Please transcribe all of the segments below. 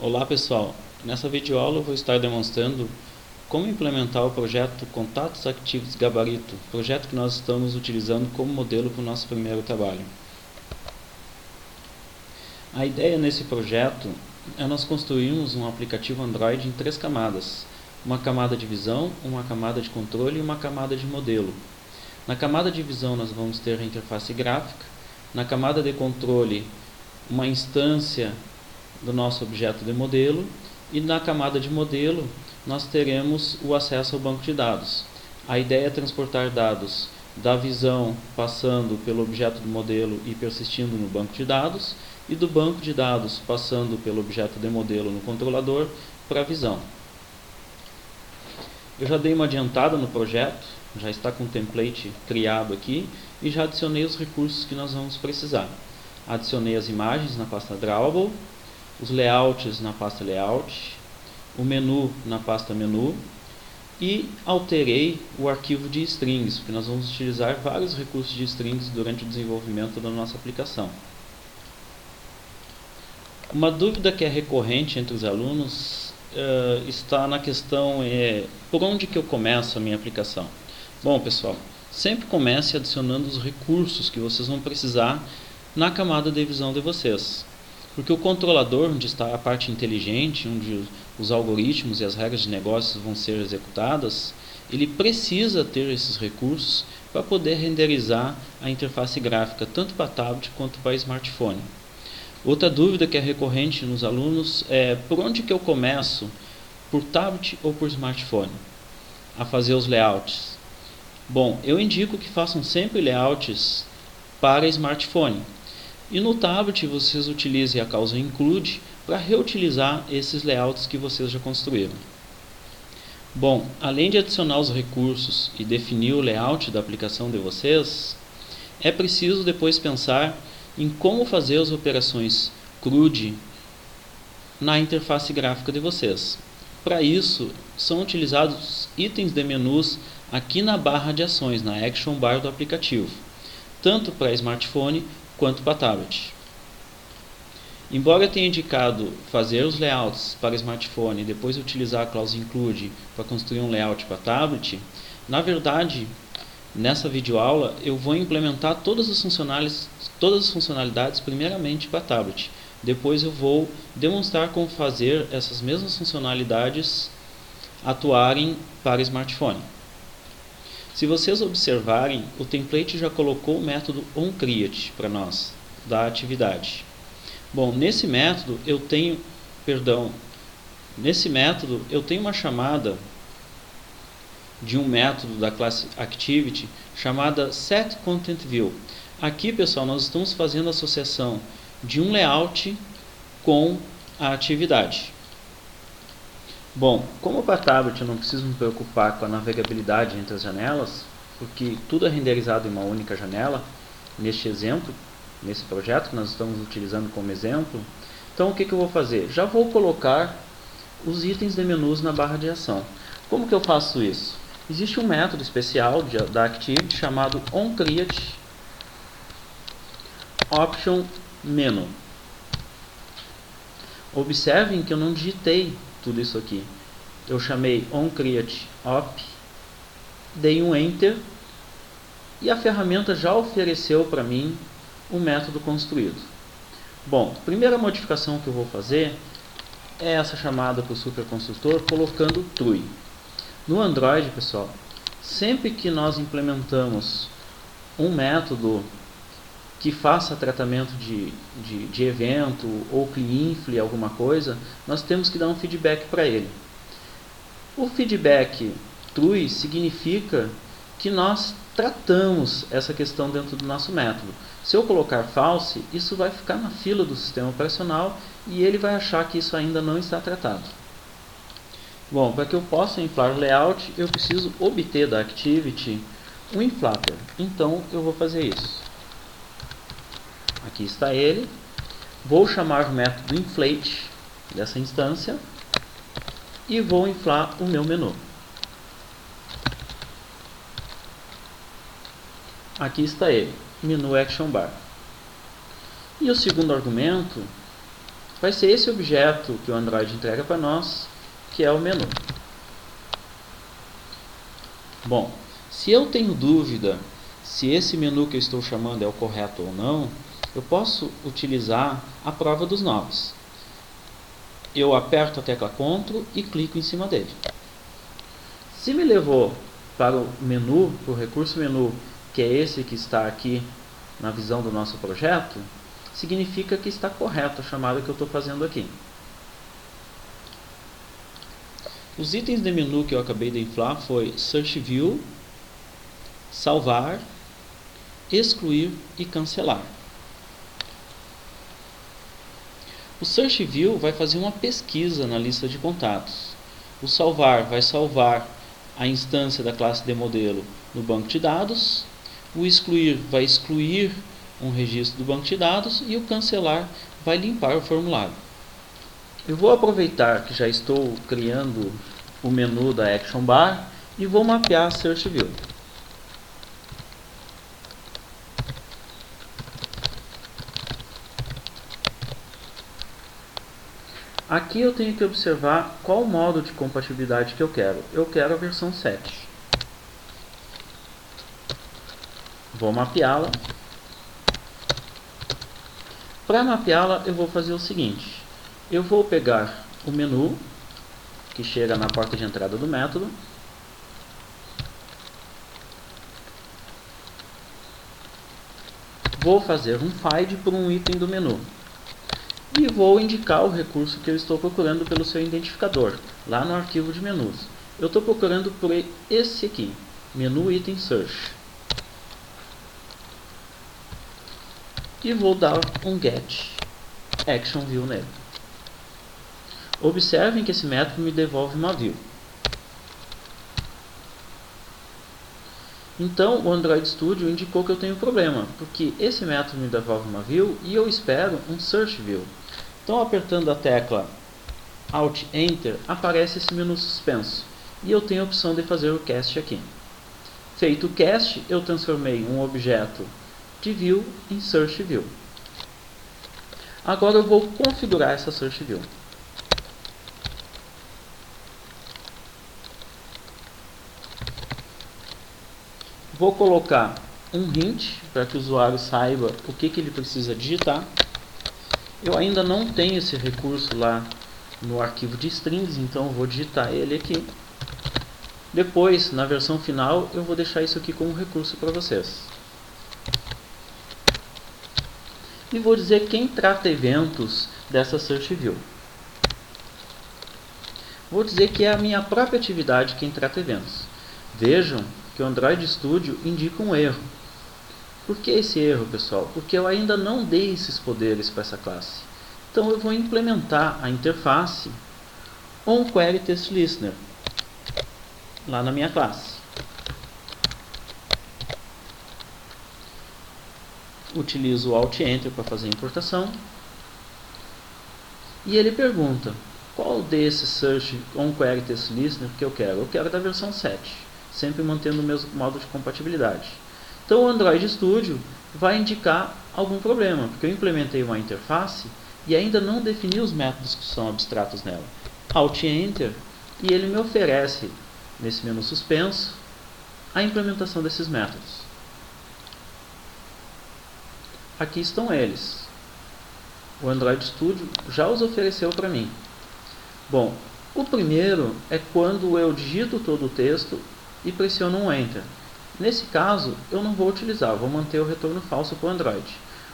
Olá pessoal, nessa videoaula eu vou estar demonstrando como implementar o projeto Contatos Activities Gabarito, projeto que nós estamos utilizando como modelo para o nosso primeiro trabalho. A ideia nesse projeto é nós construirmos um aplicativo Android em 3 camadas, uma camada de visão, uma camada de controle e uma camada de modelo. Na camada de visão nós vamos ter a interface gráfica, na camada de controle uma instância do nosso objeto de modelo e na camada de modelo nós teremos o acesso ao banco de dados. A ideia é transportar dados da visão passando pelo objeto do modelo e persistindo no banco de dados e do banco de dados passando pelo objeto de modelo no controlador para a visão. Eu já dei uma adiantada no projeto, já está com o template criado aqui e já adicionei os recursos que nós vamos precisar. Adicionei as imagens na pasta Drawable, os layouts na pasta Layout, o menu na pasta Menu e alterei o arquivo de strings, porque nós vamos utilizar vários recursos de strings durante o desenvolvimento da nossa aplicação. Uma dúvida que é recorrente entre os alunos está na questão por onde que eu começo a minha aplicação? Bom pessoal, sempre comece adicionando os recursos que vocês vão precisar na camada de visão de vocês. Porque o controlador, onde está a parte inteligente, onde os algoritmos e as regras de negócios vão ser executadas, ele precisa ter esses recursos para poder renderizar a interface gráfica, tanto para tablet quanto para smartphone. Outra dúvida que é recorrente nos alunos é por onde que eu começo, por tablet ou por smartphone, a fazer os layouts. Bom, eu indico que façam sempre layouts para smartphone. E no tablet vocês utilizem a causa include para reutilizar esses layouts que vocês já construíram. Bom, além de adicionar os recursos e definir o layout da aplicação de vocês, é preciso depois pensar em como fazer as operações CRUD na interface gráfica de vocês. Para isso, são utilizados itens de menus aqui na barra de ações, na Action Bar do aplicativo, tanto para smartphone quanto para tablet. Embora eu tenha indicado fazer os layouts para smartphone e depois utilizar a clause include para construir um layout para tablet, na verdade, nessa videoaula eu vou implementar todas as funcionalidades primeiramente para tablet. Depois eu vou demonstrar como fazer essas mesmas funcionalidades atuarem para smartphone. Se vocês observarem, o template já colocou o método onCreate para nós, da atividade. Bom, nesse método eu tenho uma chamada de um método da classe Activity chamada setContentView. Aqui, pessoal, nós estamos fazendo a associação de um layout com a atividade. Bom, como para tablet eu não preciso me preocupar com a navegabilidade entre as janelas, porque tudo é renderizado em uma única janela, neste exemplo, nesse projeto que nós estamos utilizando como exemplo. Então o que eu vou fazer? Já vou colocar os itens de menus na barra de ação. Como que eu faço isso? Existe um método especial da Activity chamado onCreateOptionMenu. Observem que eu não digitei tudo isso aqui. Eu chamei onCreateOp, dei um Enter e a ferramenta já ofereceu para mim o método construído. Bom, a primeira modificação que eu vou fazer é essa chamada para o superconstrutor colocando true. No Android, pessoal, sempre que nós implementamos um método que faça tratamento de evento ou que infle alguma coisa, nós temos que dar um feedback para ele. O feedback true significa que nós tratamos essa questão dentro do nosso método. Se eu colocar false, isso vai ficar na fila do sistema operacional e ele vai achar que isso ainda não está tratado. Bom, para que eu possa inflar o layout, eu preciso obter da Activity um inflator. Então eu vou fazer isso. Aqui está ele. Vou chamar o método inflate dessa instância e vou inflar o meu menu. Aqui está ele, menu Action Bar. E o segundo argumento vai ser esse objeto que o Android entrega para nós, que é o menu. Bom, se eu tenho dúvida se esse menu que eu estou chamando é o correto ou não, eu posso utilizar a prova dos 9. Eu aperto a tecla Ctrl e clico em cima dele. Se me levou para o menu, para o recurso menu, que é esse que está aqui na visão do nosso projeto, significa que está correto a chamada que eu estou fazendo aqui. Os itens de menu que eu acabei de inflar foi Search View, Salvar, Excluir e Cancelar. O Search View vai fazer uma pesquisa na lista de contatos. O Salvar vai salvar a instância da classe de modelo no banco de dados. O Excluir vai excluir um registro do banco de dados. E o Cancelar vai limpar o formulário. Eu vou aproveitar que já estou criando o menu da Action Bar e vou mapear a Search View. Aqui eu tenho que observar qual modo de compatibilidade que eu quero. Eu quero a versão 7. Vou mapeá-la. Para mapeá-la, eu vou fazer o seguinte. Eu vou pegar o menu, que chega na porta de entrada do método. Vou fazer um find por um item do menu. E vou indicar o recurso que eu estou procurando pelo seu identificador, lá no arquivo de menus. Eu estou procurando por esse aqui, menu item search. E vou dar um get action view nele. Observem que esse método me devolve uma view. Então o Android Studio indicou que eu tenho problema, porque esse método me devolve uma view e eu espero um search view. Então, apertando a tecla Alt Enter, aparece esse menu suspenso. E eu tenho a opção de fazer o cast aqui. Feito o cast, eu transformei um objeto de view em search view. Agora eu vou configurar essa search view. Vou colocar um hint para que o usuário saiba o que ele precisa digitar. Eu ainda não tenho esse recurso lá no arquivo de strings, então eu vou digitar ele aqui. Depois, na versão final, eu vou deixar isso aqui como recurso para vocês. E vou dizer quem trata eventos dessa Search View. Vou dizer que é a minha própria atividade quem trata eventos. Vejam que o Android Studio indica um erro. Por que esse erro, pessoal? Porque eu ainda não dei esses poderes para essa classe. Então eu vou implementar a interface onQueryTestListener lá na minha classe. Utilizo o Alt Enter para fazer a importação. E ele pergunta, qual desses Search onQueryTestListener que eu quero? Eu quero da versão 7, sempre mantendo o mesmo modo de compatibilidade. Então o Android Studio vai indicar algum problema, porque eu implementei uma interface e ainda não defini os métodos que são abstratos nela. Alt Enter e ele me oferece, nesse menu suspenso, a implementação desses métodos. Aqui estão eles. O Android Studio já os ofereceu para mim. Bom, o primeiro é quando eu digito todo o texto e pressiono um Enter. Nesse caso, eu não vou utilizar, vou manter o retorno falso para o Android.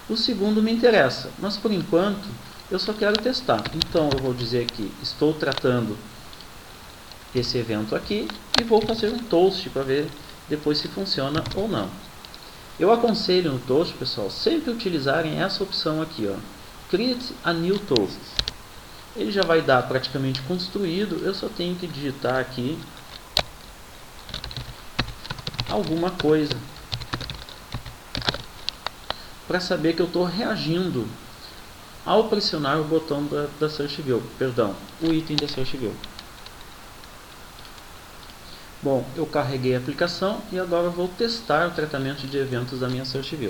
O segundo me interessa, mas por enquanto eu só quero testar. Então eu vou dizer que estou tratando esse evento aqui e vou fazer um toast para ver depois se funciona ou não. Eu aconselho no toast, pessoal, sempre utilizarem essa opção aqui, ó, Create a New Toast. Ele já vai dar praticamente construído, eu só tenho que digitar aqui alguma coisa para saber que eu estou reagindo ao pressionar o botão da Search View, perdão, o item da Search View. Bom, eu carreguei a aplicação e agora eu vou testar o tratamento de eventos da minha Search View.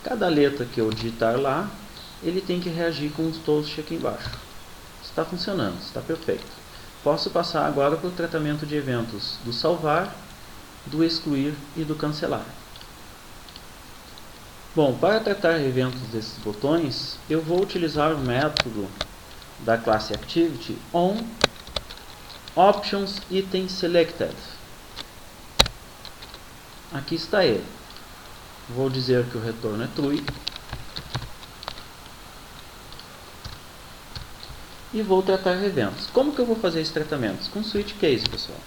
Cada letra que eu digitar lá, ele tem que reagir com os toast aqui embaixo. Está funcionando, está perfeito. Posso passar agora para o tratamento de eventos do salvar, do excluir e do cancelar. Bom, para tratar eventos desses botões, eu vou utilizar o método da classe Activity on Options Item Selected. Aqui está ele. Vou dizer que o retorno é true. E vou tratar eventos. Como que eu vou fazer esses tratamentos? Com switch case, pessoal.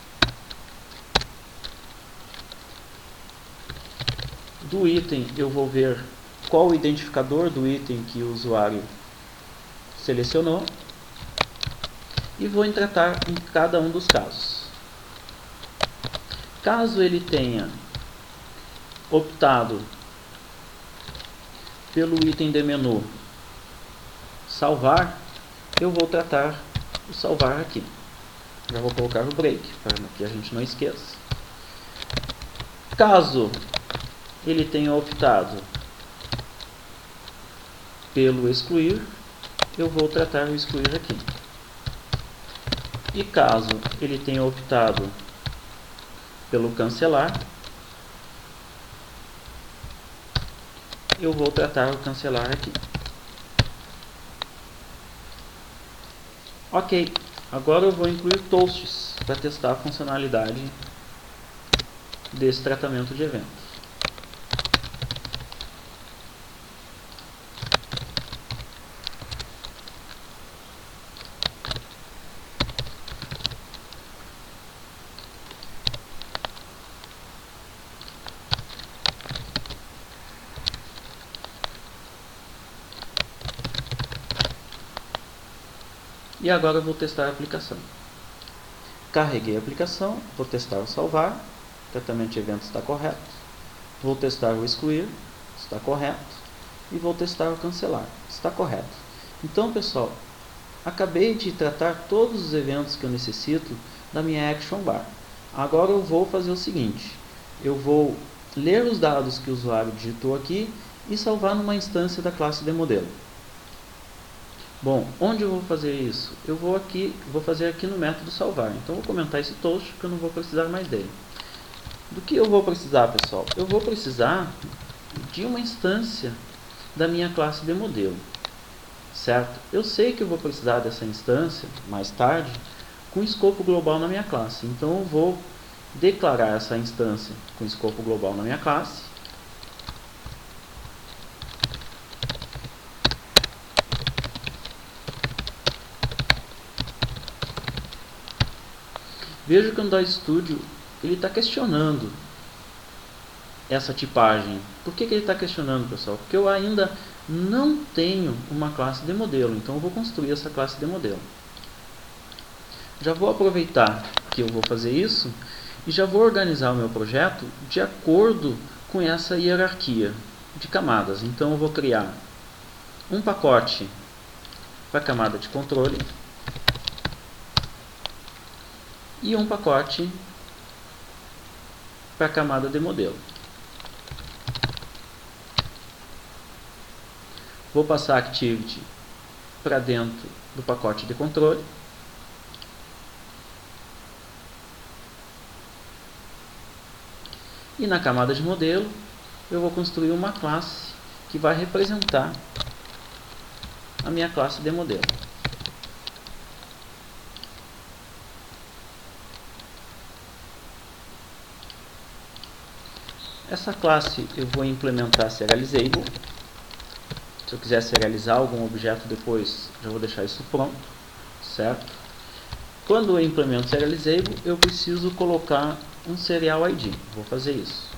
Do item eu vou ver qual o identificador do item que o usuário selecionou e vou tratar em cada um dos casos. Caso ele tenha optado pelo item de menu salvar, eu vou tratar o salvar aqui. Já vou colocar o break para que a gente não esqueça. Caso ele tenha optado pelo excluir, eu vou tratar o excluir aqui. E caso ele tenha optado pelo cancelar, eu vou tratar o cancelar aqui. Ok, agora eu vou incluir toasts para testar a funcionalidade desse tratamento de eventos. E agora eu vou testar a aplicação. Carreguei a aplicação, vou testar o salvar, o tratamento de eventos está correto. Vou testar o excluir, está correto. E vou testar o cancelar, está correto. Então, pessoal, acabei de tratar todos os eventos que eu necessito da minha Action Bar. Agora eu vou fazer o seguinte, eu vou ler os dados que o usuário digitou aqui e salvar numa instância da classe de modelo. Bom, onde eu vou fazer isso? Eu vou fazer aqui no método salvar. Então, eu vou comentar esse toast, porque eu não vou precisar mais dele. Do que eu vou precisar, pessoal? Eu vou precisar de uma instância da minha classe de modelo. Certo? Eu sei que eu vou precisar dessa instância, mais tarde, com escopo global na minha classe. Então, eu vou declarar essa instância com escopo global na minha classe. Veja que o Android Studio ele está questionando essa tipagem. Por que ele está questionando, pessoal? Porque eu ainda não tenho uma classe de modelo, então eu vou construir essa classe de modelo. Já vou aproveitar que eu vou fazer isso e já vou organizar o meu projeto de acordo com essa hierarquia de camadas. Então eu vou criar um pacote para a camada de controle e um pacote para a camada de modelo. Vou passar a Activity para dentro do pacote de controle. E na camada de modelo, eu vou construir uma classe que vai representar a minha classe de modelo. Essa classe eu vou implementar serializable. Se eu quiser serializar algum objeto depois, já vou deixar isso pronto, certo? Quando eu implemento serializable, eu preciso colocar um serial ID. Vou fazer isso.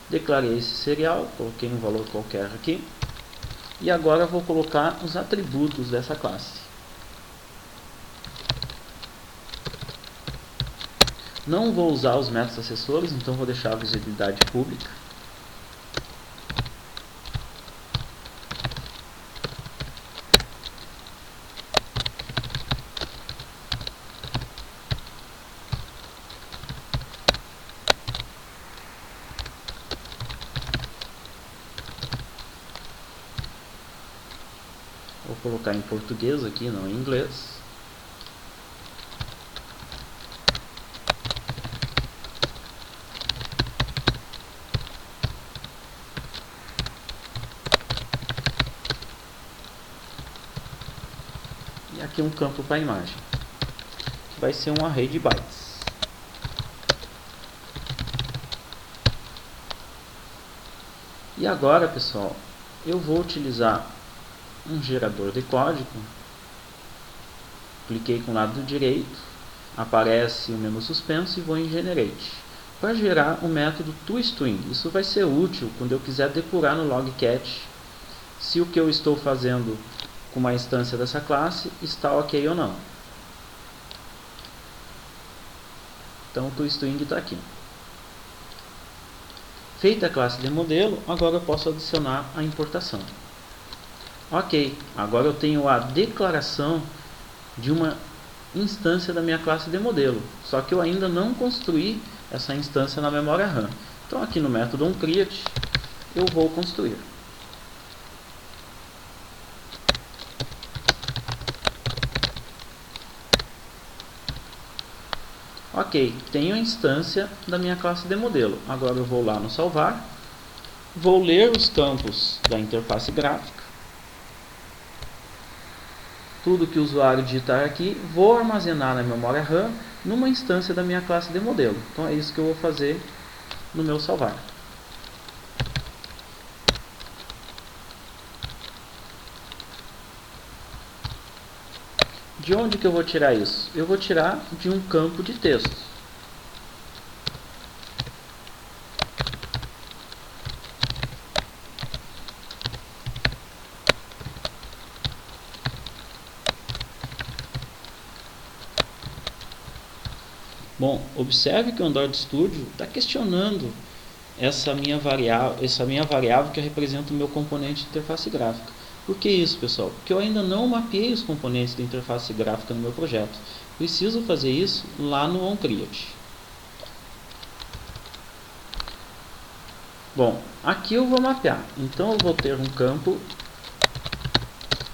Declarei esse serial, coloquei um valor qualquer aqui. E agora vou colocar os atributos dessa classe. Não vou usar os métodos acessórios, então vou deixar a visibilidade pública. colocar em português aqui, não em inglês. E aqui um campo para a imagem, que vai ser um array de bytes. E agora, pessoal, eu vou utilizar um gerador de código. Cliquei com o lado direito, aparece o menu suspenso e vou em Generate para gerar o método toString. Isso vai ser útil quando eu quiser depurar no logcat se o que eu estou fazendo com uma instância dessa classe está ok ou não. Então o toString está aqui. Feita a classe de modelo, agora eu posso adicionar a importação. Ok, agora eu tenho a declaração de uma instância da minha classe de modelo, só que eu ainda não construí essa instância na memória RAM. Então aqui no método onCreate eu vou construir. Ok, tenho a instância da minha classe de modelo. Agora eu vou lá no salvar, vou ler os campos da interface gráfica, tudo que o usuário digitar aqui, vou armazenar na memória RAM numa instância da minha classe de modelo. Então é isso que eu vou fazer no meu salvar. De onde que eu vou tirar isso? Eu vou tirar de um campo de texto. Bom, observe que o Android Studio está questionando essa minha variável que representa o meu componente de interface gráfica. Por que isso, pessoal? Porque eu ainda não mapeei os componentes de interface gráfica no meu projeto. Preciso fazer isso lá no onCreate. Bom, aqui eu vou mapear. Então eu vou ter um campo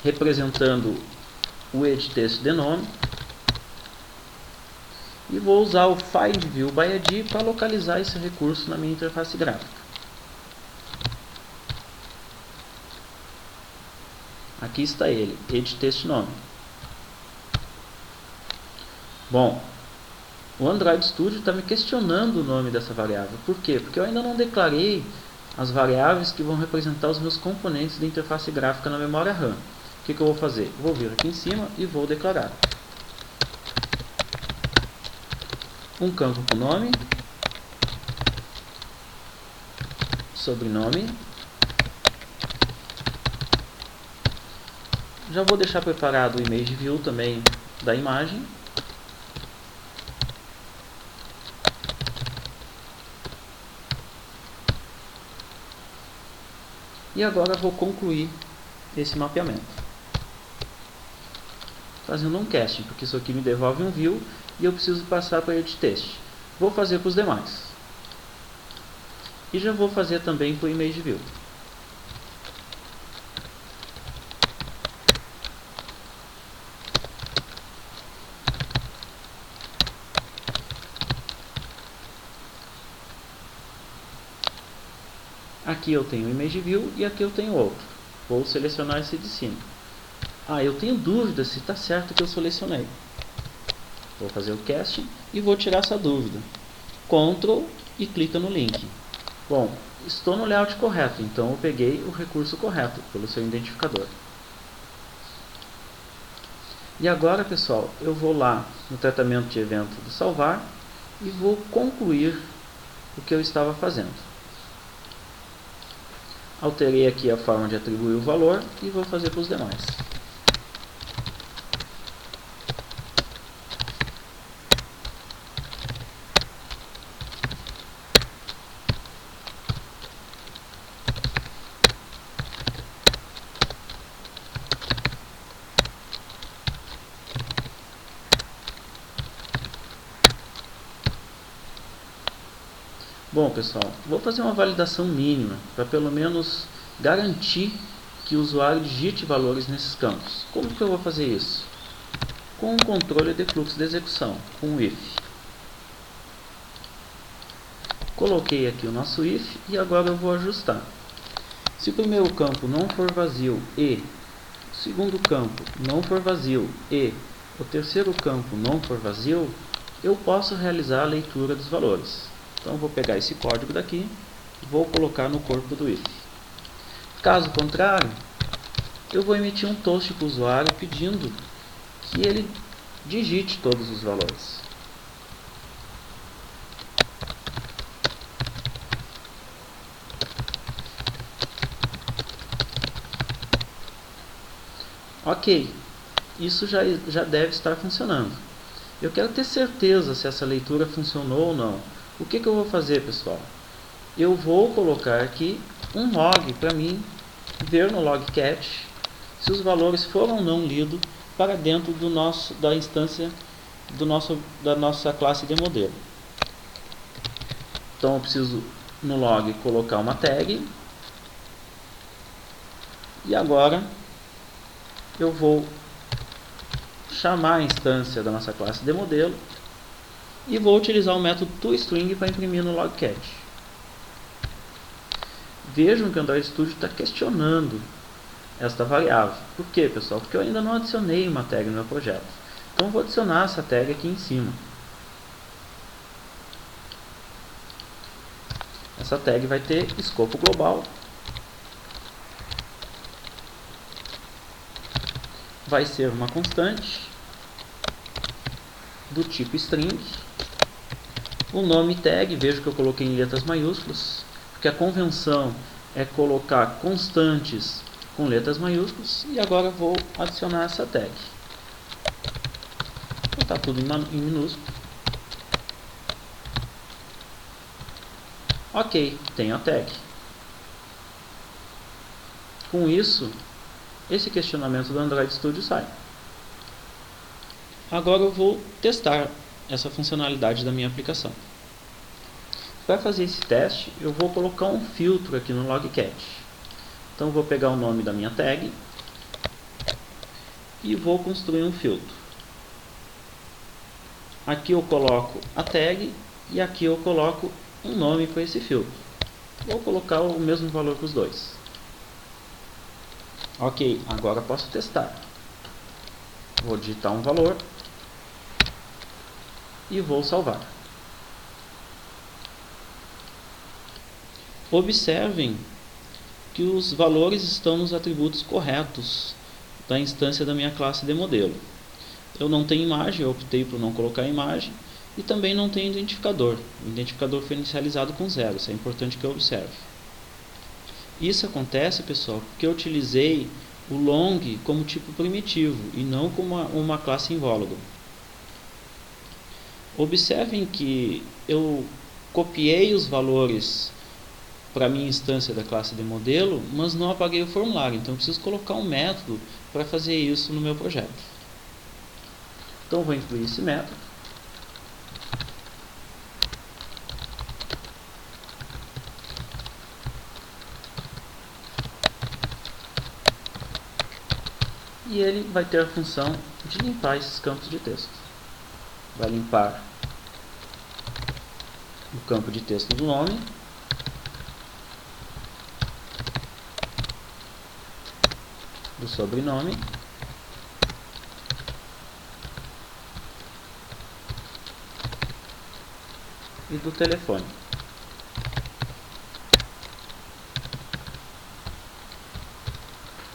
representando o edText de nome. E vou usar o FindViewById para localizar esse recurso na minha interface gráfica. Aqui está ele, edTextNome. Bom, o Android Studio está me questionando o nome dessa variável. Por quê? Porque eu ainda não declarei as variáveis que vão representar os meus componentes de interface gráfica na memória RAM. O que eu vou fazer? Vou vir aqui em cima e vou declarar um campo com nome, sobrenome. Já vou deixar preparado o ImageView também da imagem. E agora vou concluir esse mapeamento, fazendo um casting, porque isso aqui me devolve um view e eu preciso passar para edText. Vou fazer para os demais. E já vou fazer também para o ImageView. Aqui eu tenho o ImageView e aqui eu tenho outro. Vou selecionar esse de cima. Eu tenho dúvida se está certo o que eu selecionei. Vou fazer o casting e vou tirar essa dúvida. Ctrl e clica no link. Bom, estou no layout correto, então eu peguei o recurso correto pelo seu identificador. E agora, pessoal, eu vou lá no tratamento de evento do salvar e vou concluir o que eu estava fazendo. Alterei aqui a forma de atribuir o valor e vou fazer para os demais. Bom, pessoal, vou fazer uma validação mínima para pelo menos garantir que o usuário digite valores nesses campos. Como que eu vou fazer isso? Com o controle de fluxo de execução, com o if. Coloquei aqui o nosso if e agora eu vou ajustar. Se o primeiro campo não for vazio e o segundo campo não for vazio e o terceiro campo não for vazio, eu posso realizar a leitura dos valores. Então eu vou pegar esse código daqui e vou colocar no corpo do if. Caso contrário, eu vou emitir um toast para o usuário pedindo que ele digite todos os valores. Ok, isso já deve estar funcionando. Eu quero ter certeza se essa leitura funcionou ou não. O que eu vou fazer, pessoal? Eu vou colocar aqui um log para mim ver no logcat se os valores foram ou não lidos para dentro da instância da nossa classe de modelo. Então eu preciso no log colocar uma tag e agora eu vou chamar a instância da nossa classe de modelo e vou utilizar o método toString para imprimir no logcat. Vejam que o Android Studio está questionando esta variável. Por quê, pessoal? Porque eu ainda não adicionei uma tag no meu projeto. Então eu vou adicionar essa tag aqui em cima. Essa tag vai ter escopo global. Vai ser uma constante do tipo string. O nome tag, vejo que eu coloquei em letras maiúsculas, porque a convenção é colocar constantes com letras maiúsculas. E agora vou adicionar essa tag. Vou botar tudo em minúsculo. Ok, tenho a tag. Com isso, esse questionamento do Android Studio sai. Agora eu vou testar essa funcionalidade da minha aplicação. Para fazer esse teste, eu vou colocar um filtro aqui no logcat. Então eu vou pegar o nome da minha tag e vou construir um filtro. Aqui eu coloco a tag e aqui eu coloco um nome para esse filtro. Vou colocar o mesmo valor para os dois. Ok, agora posso testar. Vou digitar um valor e vou salvar. Observem que os valores estão nos atributos corretos da instância da minha classe de modelo. Eu não tenho imagem, eu optei por não colocar imagem, e também não tenho identificador. O identificador foi inicializado com 0, isso é importante que eu observe. Isso acontece, pessoal, porque eu utilizei o long como tipo primitivo e não como uma classe invólucro. Observem que eu copiei os valores para a minha instância da classe de modelo, mas não apaguei o formulário, então eu preciso colocar um método para fazer isso no meu projeto. Então vou incluir esse método. E ele vai ter a função de limpar esses campos de texto. Vai limpar o campo de texto do nome, do sobrenome e do telefone.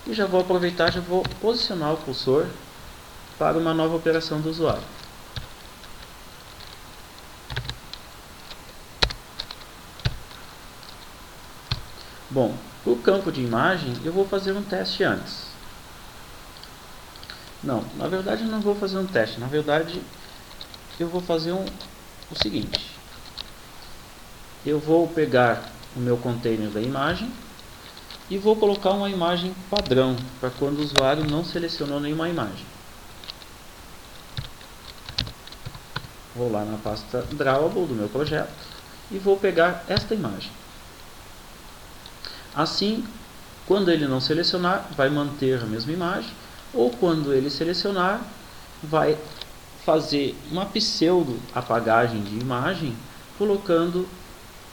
E já vou aproveitar, já vou posicionar o cursor para uma nova operação do usuário. Bom, para o campo de imagem eu vou fazer um teste antes. Não, na verdade eu não vou fazer um teste, na verdade eu vou fazer o seguinte. Eu vou pegar o meu container da imagem e vou colocar uma imagem padrão para quando o usuário não selecionou nenhuma imagem. Vou lá na pasta Drawable do meu projeto e vou pegar esta imagem. Assim, Quando ele não selecionar, vai manter a mesma imagem, ou quando ele selecionar, vai fazer uma pseudo apagagem de imagem, colocando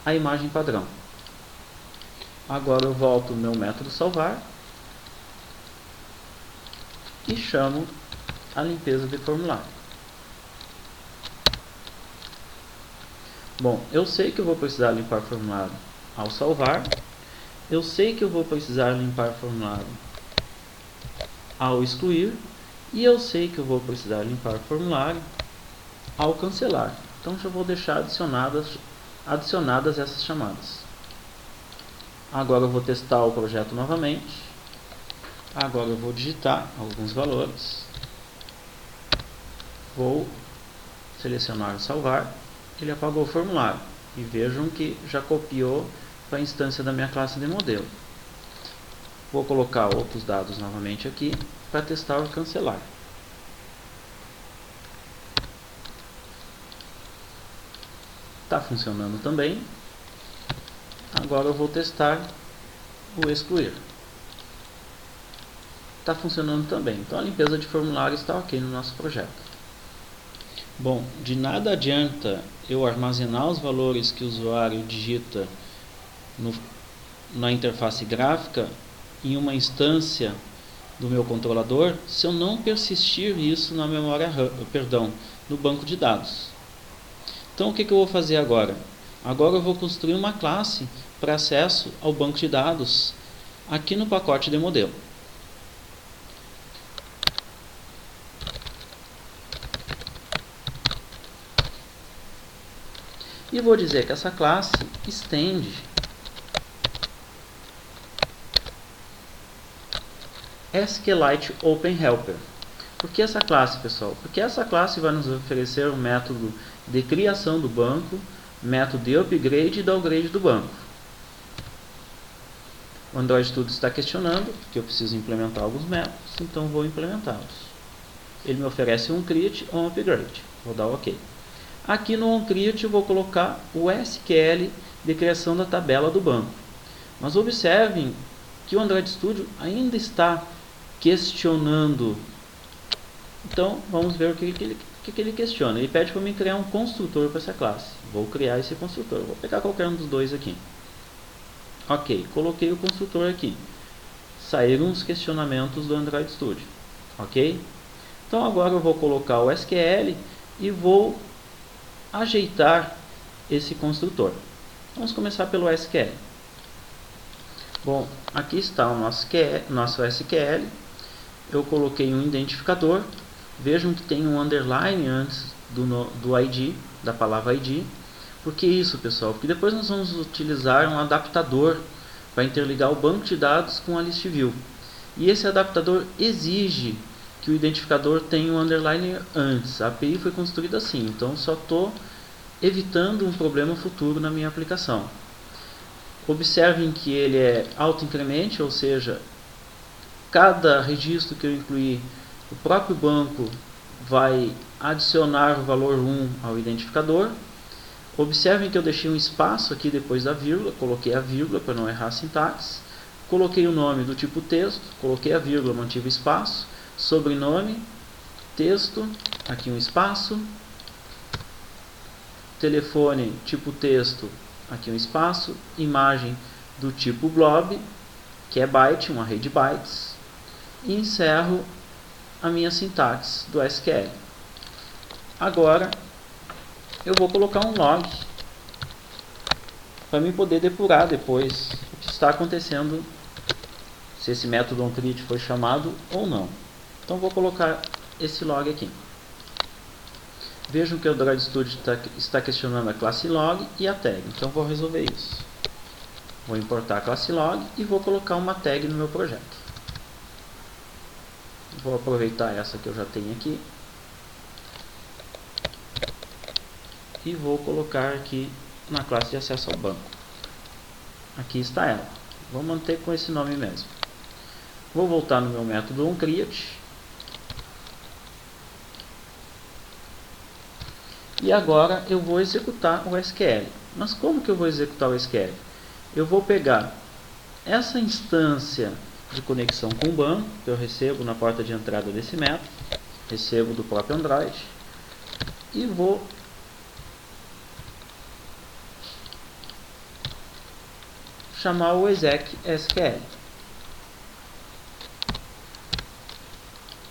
a imagem padrão. Agora eu volto no meu método salvar e chamo a limpeza de formulário. Bom, eu sei que eu vou precisar limpar formulário ao salvar, eu sei que eu vou precisar limpar formulário ao excluir, e eu sei que eu vou precisar limpar formulário ao cancelar. Então já vou deixar adicionadas essas chamadas. Agora eu vou testar o projeto novamente. Agora eu vou digitar alguns valores. Vou selecionar salvar. Ele apagou o formulário. E vejam que já copiou para a instância da minha classe de modelo. Vou colocar outros dados novamente aqui para testar o cancelar. Está funcionando também. Agora eu vou testar o excluir. Está funcionando também. Então a limpeza de formulário está ok no nosso projeto. Bom, de nada adianta eu armazenar os valores que o usuário digita na interface gráfica em uma instância do meu controlador se eu não persistir isso na memória no banco de dados. Então o que eu vou fazer agora? Agora eu vou construir uma classe para acesso ao banco de dados aqui no pacote de modelo. E vou dizer que essa classe estende SQLite Open Helper. Por que essa classe, pessoal? Porque essa classe vai nos oferecer um método de criação do banco, método de upgrade e downgrade do banco. O Android Studio está questionando que eu preciso implementar alguns métodos, então vou implementá-los. Ele me oferece um create ou um upgrade. Vou dar OK. Aqui no onCreate eu vou colocar o SQL de criação da tabela do banco. Mas observem que o Android Studio ainda está questionando. Então vamos ver o que ele questiona. Ele pede para mim criar um construtor para essa classe. Vou criar esse construtor. Vou pegar qualquer um dos dois aqui. Ok, coloquei o construtor aqui. Saíram os questionamentos do Android Studio. Ok? Então agora eu vou colocar o SQL e vou ajeitar esse construtor. Vamos começar pelo SQL. Bom, aqui está o nosso SQL. Eu coloquei um identificador. Vejam que tem um underline antes do ID, da palavra ID. Por que isso, pessoal? Porque depois nós vamos utilizar um adaptador para interligar o banco de dados com a list view. E esse adaptador exige que o identificador tenha um underline antes. A API foi construída assim, então só estou evitando um problema futuro na minha aplicação. Observem que ele é auto-incremente, ou seja, cada registro que eu incluir, o próprio banco vai adicionar o valor 1 ao identificador. Observem que eu deixei um espaço aqui depois da vírgula, coloquei a vírgula para não errar a sintaxe. Coloquei o nome do tipo texto, coloquei a vírgula, mantive o espaço. Sobrenome, texto, aqui um espaço. Telefone, tipo texto, aqui um espaço. Imagem do tipo blob, que é byte, um array de bytes. E encerro a minha sintaxe do SQL. Agora eu vou colocar um log para me poder depurar depois o que está acontecendo, se esse método onCreate foi chamado ou não. Então vou colocar esse log aqui. Vejam que o Android Studio está questionando a classe log e a tag. Então vou resolver isso. Vou importar a classe log e vou colocar uma tag no meu projeto. Vou aproveitar essa que eu já tenho aqui. E vou colocar aqui na classe de acesso ao banco. Aqui está ela. Vou manter com esse nome mesmo. Vou voltar no meu método onCreate. E agora eu vou executar o SQL. Mas como que eu vou executar o SQL? Eu vou pegar essa instância de conexão com o banco, que eu recebo na porta de entrada desse método, recebo do próprio Android, e vou chamar o exec.sql.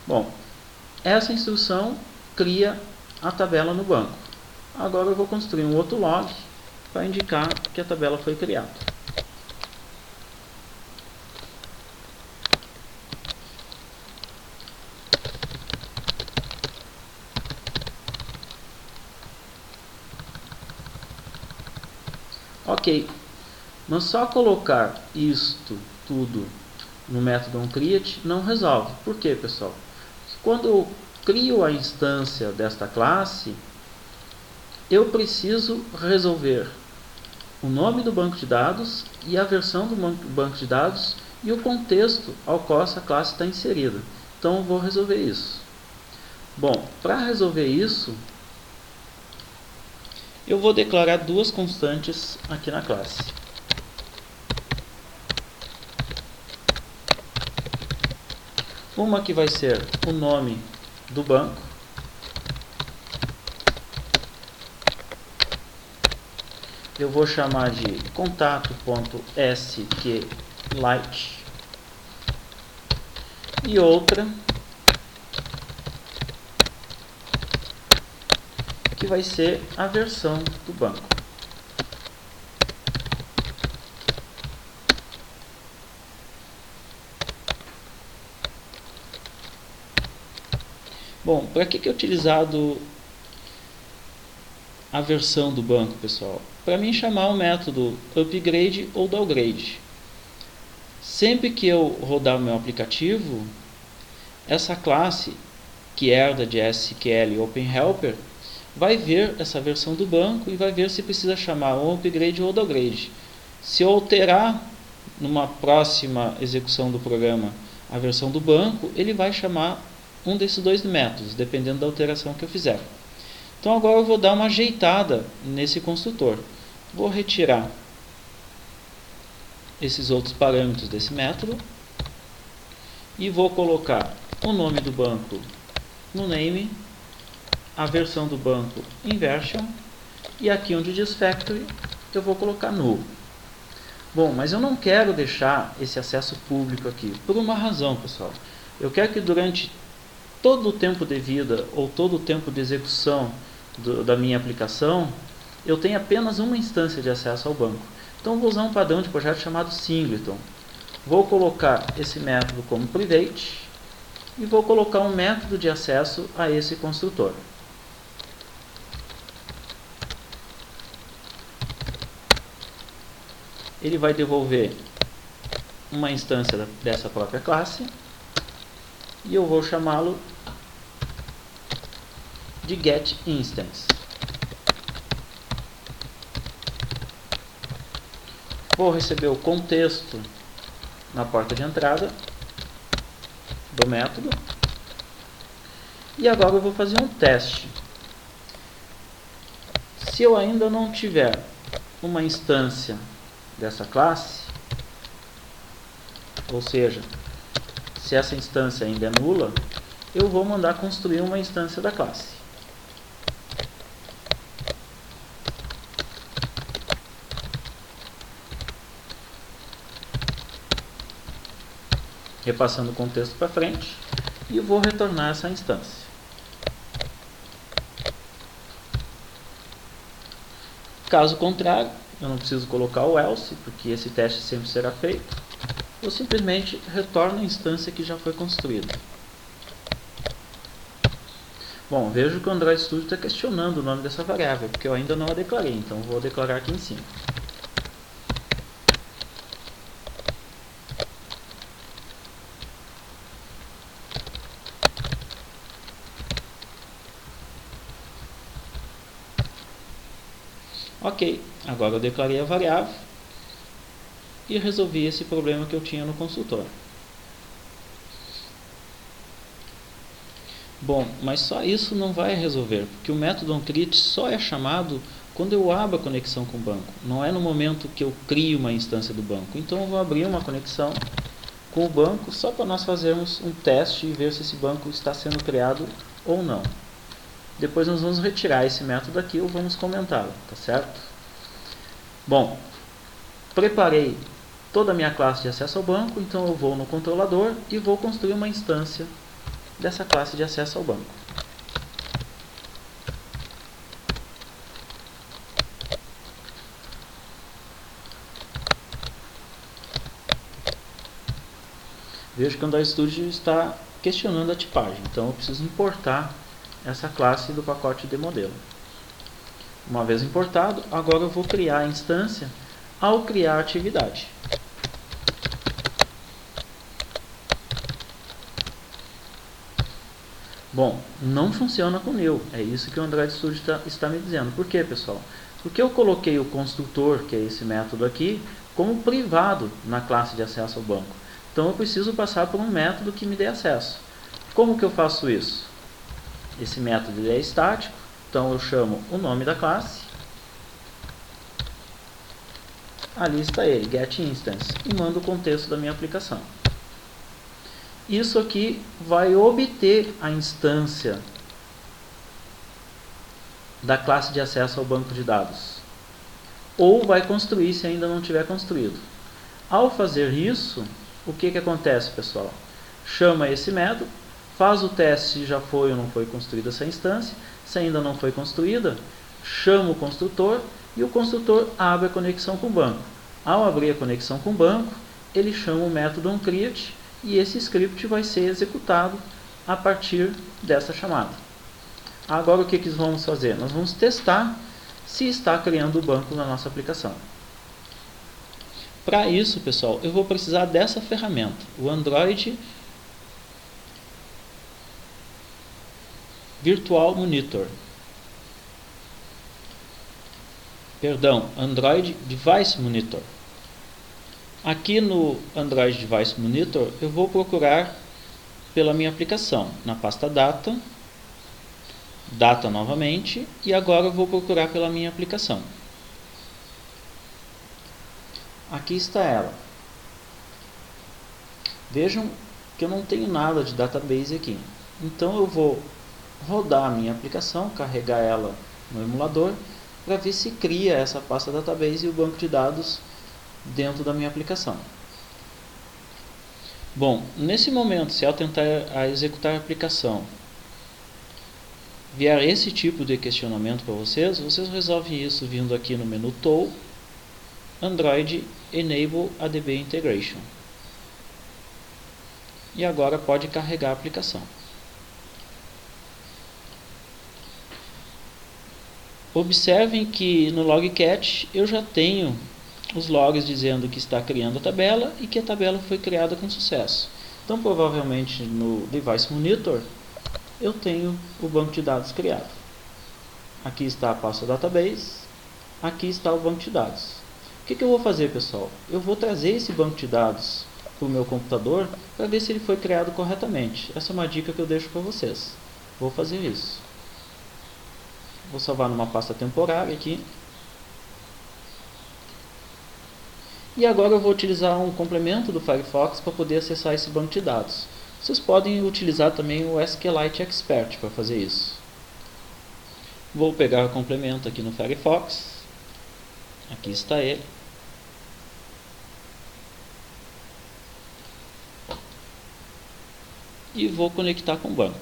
Bom, essa instrução cria a tabela no banco. Agora eu vou construir um outro log para indicar que a tabela foi criada. Ok, mas só colocar isto tudo no método onCreate não resolve. Por quê, pessoal? Quando eu crio a instância desta classe, eu preciso resolver o nome do banco de dados e a versão do banco de dados e o contexto ao qual essa classe está inserida. Então eu vou resolver isso. Bom, para resolver isso, eu vou declarar duas constantes aqui na classe. Uma que vai ser o nome do banco, eu vou chamar de contato.sqlite, e outra que vai ser a versão do banco. Bom, para que é utilizado a versão do banco, pessoal? Para mim chamar o método upgrade ou downgrade. Sempre que eu rodar o meu aplicativo, essa classe que herda de SQL OpenHelper vai ver essa versão do banco e vai ver se precisa chamar o upgrade ou downgrade. Se eu alterar numa próxima execução do programa a versão do banco, ele vai chamar um desses dois métodos, dependendo da alteração que eu fizer. Então agora eu vou dar uma ajeitada nesse construtor. Vou retirar esses outros parâmetros desse método e vou colocar o nome do banco no name, a versão do banco em version, e aqui onde diz factory eu vou colocar null. Bom, mas eu não quero deixar esse acesso público aqui, por uma razão, pessoal. Eu quero que durante todo o tempo de vida ou todo o tempo de execução da minha aplicação, eu tenha apenas uma instância de acesso ao banco. Então vou usar um padrão de projeto chamado singleton. Vou colocar esse método como private e vou colocar um método de acesso a esse construtor. Ele vai devolver uma instância dessa própria classe e eu vou chamá-lo de getInstance. Vou receber o contexto na porta de entrada do método e agora eu vou fazer um teste. Se eu ainda não tiver uma instância dessa classe, ou seja, se essa instância ainda é nula, eu vou mandar construir uma instância da classe. Repassando o contexto para frente, e vou retornar essa instância. Caso contrário, eu não preciso colocar o else, porque esse teste sempre será feito. Eu simplesmente retorno a instância que já foi construída. Bom, vejo que o Android Studio está questionando o nome dessa variável, porque eu ainda não a declarei, então vou declarar aqui em cima. Ok, agora eu declarei a variável e resolvi esse problema que eu tinha no consultor. Bom, mas só isso não vai resolver, porque o método onCreate só é chamado quando eu abro a conexão com o banco, não é no momento que eu crio uma instância do banco. Então eu vou abrir uma conexão com o banco só para nós fazermos um teste e ver se esse banco está sendo criado ou não. Depois nós vamos retirar esse método aqui ou vamos comentá-lo, tá certo? Bom, preparei toda a minha classe de acesso ao banco, então eu vou no controlador e vou construir uma instância dessa classe de acesso ao banco. Vejo que o Android Studio está questionando a tipagem, então eu preciso importar essa classe do pacote de modelo. Uma vez importado, agora eu vou criar a instância ao criar a atividade. Bom, não funciona com new, é isso que o Android Studio está me dizendo. Por quê, pessoal? Porque eu coloquei o construtor, que é esse método aqui, como privado na classe de acesso ao banco. Então eu preciso passar por um método que me dê acesso. Como que eu faço isso? Esse método é estático, então eu chamo o nome da classe, ali está ele, getInstance, e mando o contexto da minha aplicação. Isso aqui vai obter a instância da classe de acesso ao banco de dados, ou vai construir se ainda não tiver construído. Ao fazer isso, o que acontece, pessoal? Chama esse método, faz o teste se já foi ou não foi construída essa instância. Se ainda não foi construída, chama o construtor e o construtor abre a conexão com o banco. Ao abrir a conexão com o banco, ele chama o método onCreate e esse script vai ser executado a partir dessa chamada. Agora o que vamos fazer? Nós vamos testar se está criando o banco na nossa aplicação. Para isso, pessoal, eu vou precisar dessa ferramenta, o Android Virtual Monitor. Perdão, Android Device Monitor. Aqui no Android Device Monitor, eu vou procurar pela minha aplicação, na pasta Data, Data novamente, e agora eu vou procurar pela minha aplicação. Aqui está ela. Vejam que eu não tenho nada de database aqui. Então eu vou rodar a minha aplicação, carregar ela no emulador, para ver se cria essa pasta database e o banco de dados dentro da minha aplicação. Bom, nesse momento, se eu tentar executar a aplicação vier esse tipo de questionamento para vocês resolvem isso vindo aqui no menu Tool, Android Enable ADB Integration. E agora pode carregar a aplicação. Observem que no logcat eu já tenho os logs dizendo que está criando a tabela e que a tabela foi criada com sucesso. Então provavelmente no Device Monitor eu tenho o banco de dados criado. Aqui está a pasta database, aqui está o banco de dados. O que eu vou fazer, pessoal? Eu vou trazer esse banco de dados para o meu computador para ver se ele foi criado corretamente. Essa é uma dica que eu deixo para vocês. Vou fazer isso. Vou salvar numa pasta temporária aqui. E agora eu vou utilizar um complemento do Firefox para poder acessar esse banco de dados. Vocês podem utilizar também o SQLite Expert para fazer isso. Vou pegar o complemento aqui no Firefox. Aqui está ele. E vou conectar com o banco.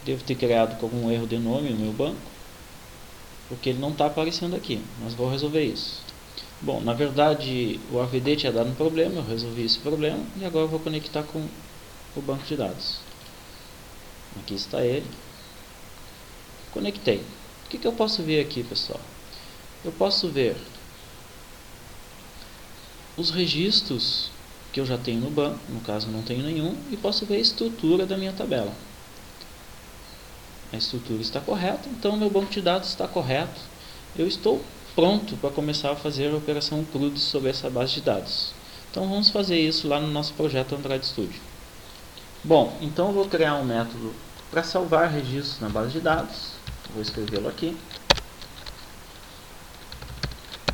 Devo ter criado com algum erro de nome no meu banco, porque ele não está aparecendo aqui, mas vou resolver isso. Bom, na verdade o AVD tinha dado um problema, eu resolvi esse problema e agora eu vou conectar com o banco de dados. Aqui está ele. Conectei. O que eu posso ver aqui, pessoal? Eu posso ver os registros que eu já tenho no banco, no caso não tenho nenhum, e posso ver a estrutura da minha tabela. A estrutura está correta, então meu banco de dados está correto. Eu estou pronto para começar a fazer a operação CRUD sobre essa base de dados. Então vamos fazer isso lá no nosso projeto Android Studio. Bom, então eu vou criar um método para salvar registros na base de dados. Vou escrevê-lo aqui.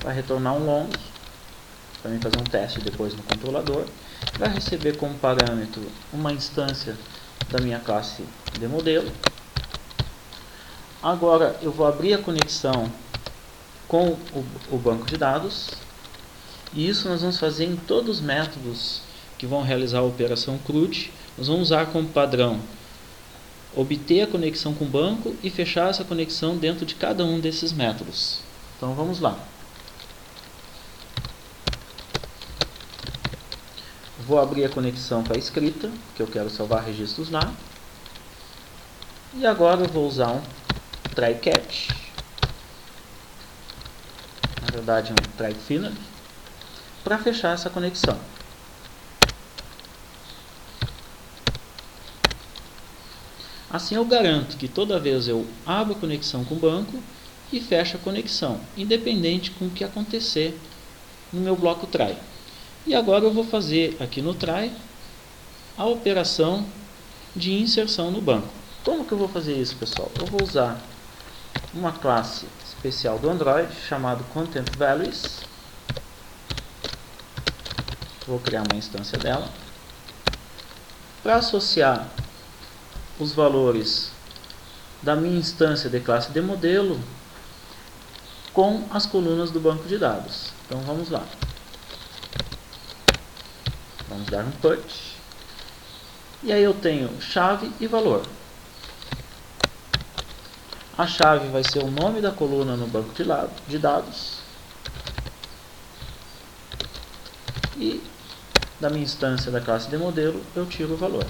Vai retornar um long, para mim fazer um teste depois no controlador. Vai receber como parâmetro uma instância da minha classe de modelo. Agora eu vou abrir a conexão com o banco de dados. E isso nós vamos fazer em todos os métodos que vão realizar a operação CRUD. Nós vamos usar como padrão obter a conexão com o banco e fechar essa conexão dentro de cada um desses métodos. Então vamos lá. Vou abrir a conexão para a escrita, que eu quero salvar registros lá. E agora eu vou usar um try catch, na verdade um try final, para fechar essa conexão. Assim eu garanto que toda vez eu abro a conexão com o banco e fecho a conexão, independente com o que acontecer no meu bloco try. E agora eu vou fazer aqui no try a operação de inserção no banco. Como que eu vou fazer isso, pessoal? Eu vou usar uma classe especial do Android chamada Content Values. Vou criar uma instância dela. Para associar os valores da minha instância de classe de modelo com as colunas do banco de dados. Então vamos lá. Vamos dar um put. E aí eu tenho chave e valor. A chave vai ser o nome da coluna no banco de dados. E da minha instância da classe de modelo eu tiro o valor.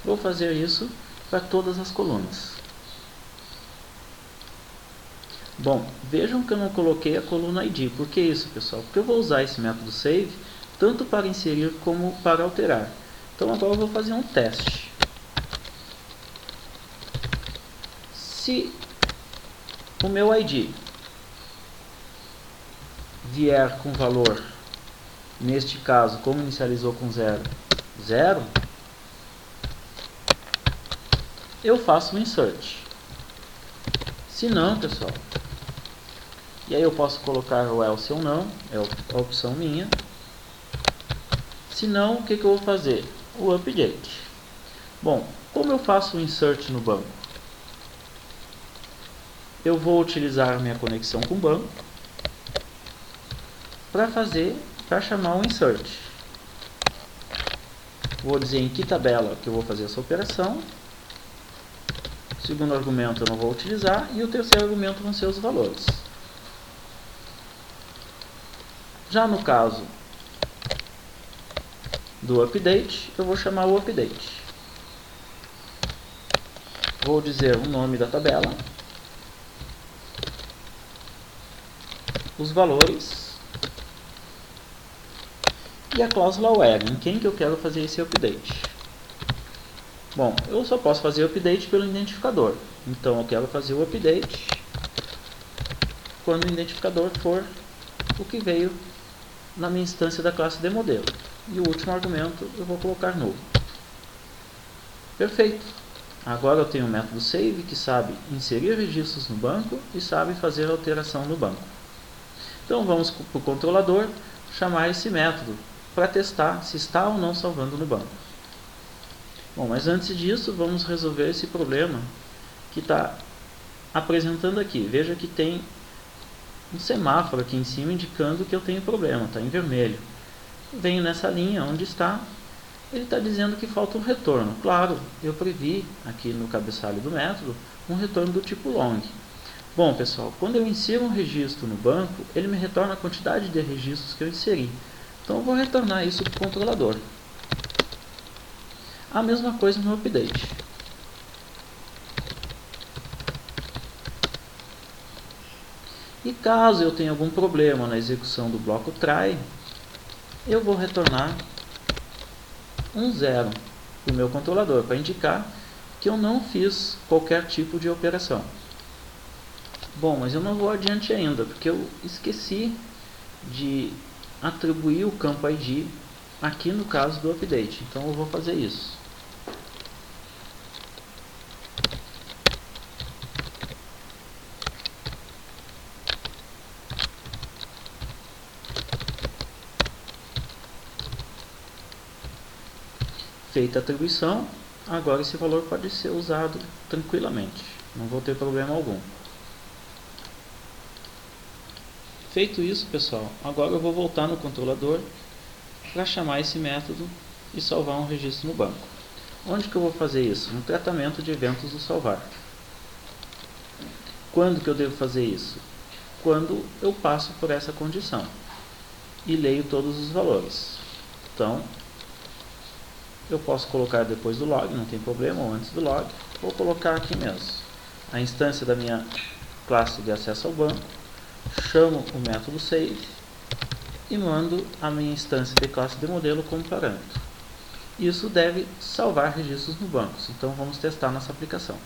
Vou fazer isso para todas as colunas. Bom, vejam que eu não coloquei a coluna ID. Por que isso, pessoal? Porque eu vou usar esse método save tanto para inserir como para alterar. Então agora eu vou fazer um teste. Se o meu ID vier com valor, neste caso, como inicializou com 0, 0, eu faço um insert. Se não, pessoal, e aí eu posso colocar o else ou não, é a opção minha. Se não, o que eu vou fazer? O update. Bom, como eu faço o insert no banco? Eu vou utilizar a minha conexão com o banco para chamar o insert. Vou dizer em que tabela que eu vou fazer essa operação. O segundo argumento eu não vou utilizar e o terceiro argumento vão ser os valores. Já no caso do update, eu vou chamar o update. Vou dizer o nome da tabela, os valores e a cláusula where, em quem que eu quero fazer esse update. Bom, eu só posso fazer update pelo identificador. Então eu quero fazer o update quando o identificador for o que veio na minha instância da classe de modelo. E o último argumento eu vou colocar novo. Perfeito. Agora eu tenho o método save que sabe inserir registros no banco e sabe fazer alteração no banco. Então vamos para o controlador chamar esse método para testar se está ou não salvando no banco. Bom, mas antes disso, vamos resolver esse problema que está apresentando aqui. Veja que tem um semáforo aqui em cima indicando que eu tenho problema, está em vermelho. Venho nessa linha onde está, ele está dizendo que falta um retorno. Claro, eu previ aqui no cabeçalho do método um retorno do tipo long. Bom, pessoal, quando eu insiro um registro no banco, ele me retorna a quantidade de registros que eu inseri. Então eu vou retornar isso para o controlador. A mesma coisa no update. E caso eu tenha algum problema na execução do bloco try, eu vou retornar um 0 para o meu controlador, para indicar que eu não fiz qualquer tipo de operação. Bom, mas eu não vou adiante ainda, porque eu esqueci de atribuir o campo ID aqui no caso do update. Então eu vou fazer isso. Feita a atribuição, agora esse valor pode ser usado tranquilamente, não vou ter problema algum. Feito isso, pessoal, agora eu vou voltar no controlador para chamar esse método e salvar um registro no banco. Onde que eu vou fazer isso? No tratamento de eventos do salvar. Quando que eu devo fazer isso? Quando eu passo por essa condição e leio todos os valores. Então, eu posso colocar depois do log, não tem problema, ou antes do log. Vou colocar aqui mesmo a instância da minha classe de acesso ao banco, chamo o método save e mando a minha instância de classe de modelo como parâmetro. Isso deve salvar registros no banco, então vamos testar nossa aplicação.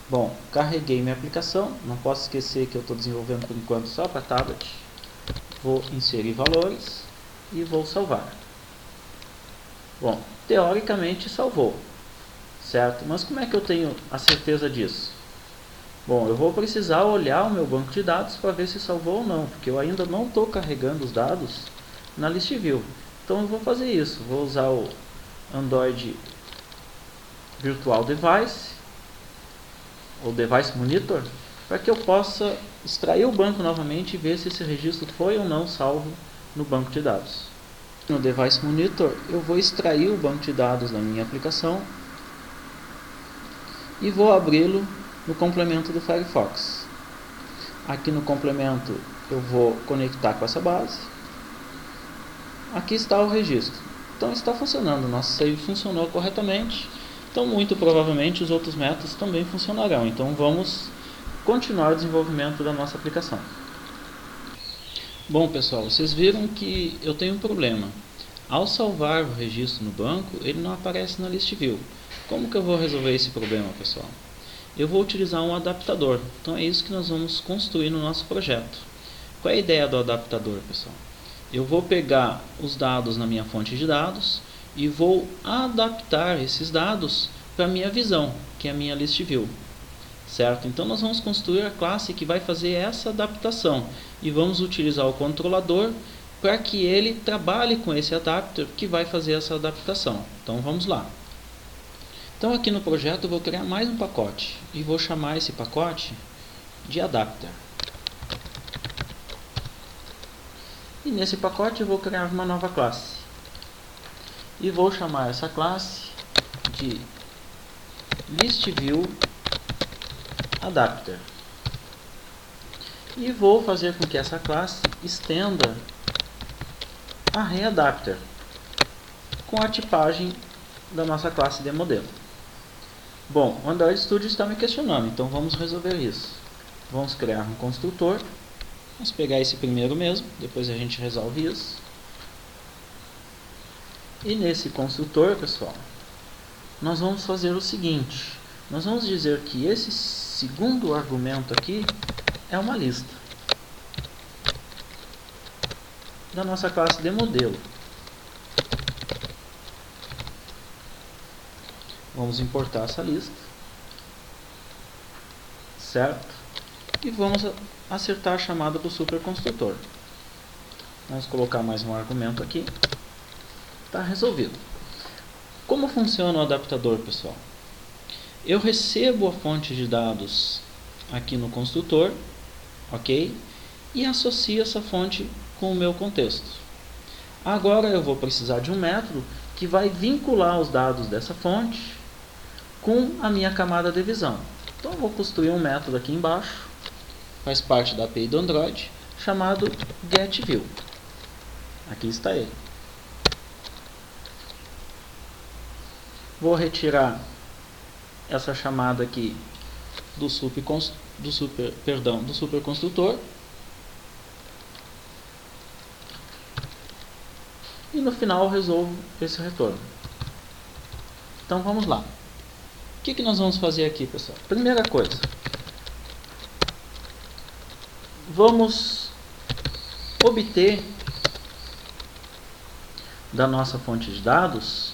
Bom, carreguei minha aplicação, não posso esquecer que eu estou desenvolvendo por enquanto só para tablet. Vou inserir valores e vou salvar. Bom, teoricamente salvou, certo? Mas como é que eu tenho a certeza disso? Bom, eu vou precisar olhar o meu banco de dados para ver se salvou ou não, porque eu ainda não estou carregando os dados na list view. Então eu vou fazer isso, vou usar o Android Virtual Device, ou Device Monitor, para que eu possa extrair o banco novamente e ver se esse registro foi ou não salvo no banco de dados. No Device Monitor, eu vou extrair o banco de dados da minha aplicação e vou abri-lo no complemento do Firefox. Aqui no complemento eu vou conectar com essa base. Aqui está o registro. Então está funcionando, nosso save funcionou corretamente. Então muito provavelmente os outros métodos também funcionarão. Então vamos continuar o desenvolvimento da nossa aplicação. Bom pessoal, vocês viram que eu tenho um problema. Ao salvar o registro no banco, ele não aparece na list view. Como que eu vou resolver esse problema, pessoal? Eu vou utilizar um adaptador. Então é isso que nós vamos construir no nosso projeto. Qual é a ideia do adaptador, pessoal? Eu vou pegar os dados na minha fonte de dados e vou adaptar esses dados para a minha visão, que é a minha list view. Certo? Então nós vamos construir a classe que vai fazer essa adaptação e vamos utilizar o controlador para que ele trabalhe com esse adapter que vai fazer essa adaptação. Então vamos lá. Então aqui no projeto eu vou criar mais um pacote e vou chamar esse pacote de adapter. E nesse pacote eu vou criar uma nova classe e vou chamar essa classe de ListView Adapter. E vou fazer com que essa classe estenda ArrayAdapter com a tipagem da nossa classe de modelo. Bom, o Android Studio está me questionando, então vamos resolver isso. Vamos criar um construtor. Vamos pegar esse primeiro mesmo, depois a gente resolve isso. E nesse construtor, pessoal, nós vamos fazer o seguinte. Nós vamos dizer que esse segundo argumento aqui é uma lista da nossa classe de modelo. Vamos importar essa lista, certo? E vamos acertar a chamada do superconstrutor. Vamos colocar mais um argumento aqui. Está resolvido. Como funciona o adaptador, pessoal? Eu recebo a fonte de dados aqui no construtor, ok? E associo essa fonte com o meu contexto. Agora eu vou precisar de um método que vai vincular os dados dessa fonte com a minha camada de visão. Então eu vou construir um método aqui embaixo, faz parte da API do Android, chamado getView. Aqui está ele. Vou retirar essa chamada aqui do superconstrutor. E no final eu resolvo esse retorno. Então vamos lá. O que nós vamos fazer aqui, pessoal? Primeira coisa, vamos obter da nossa fonte de dados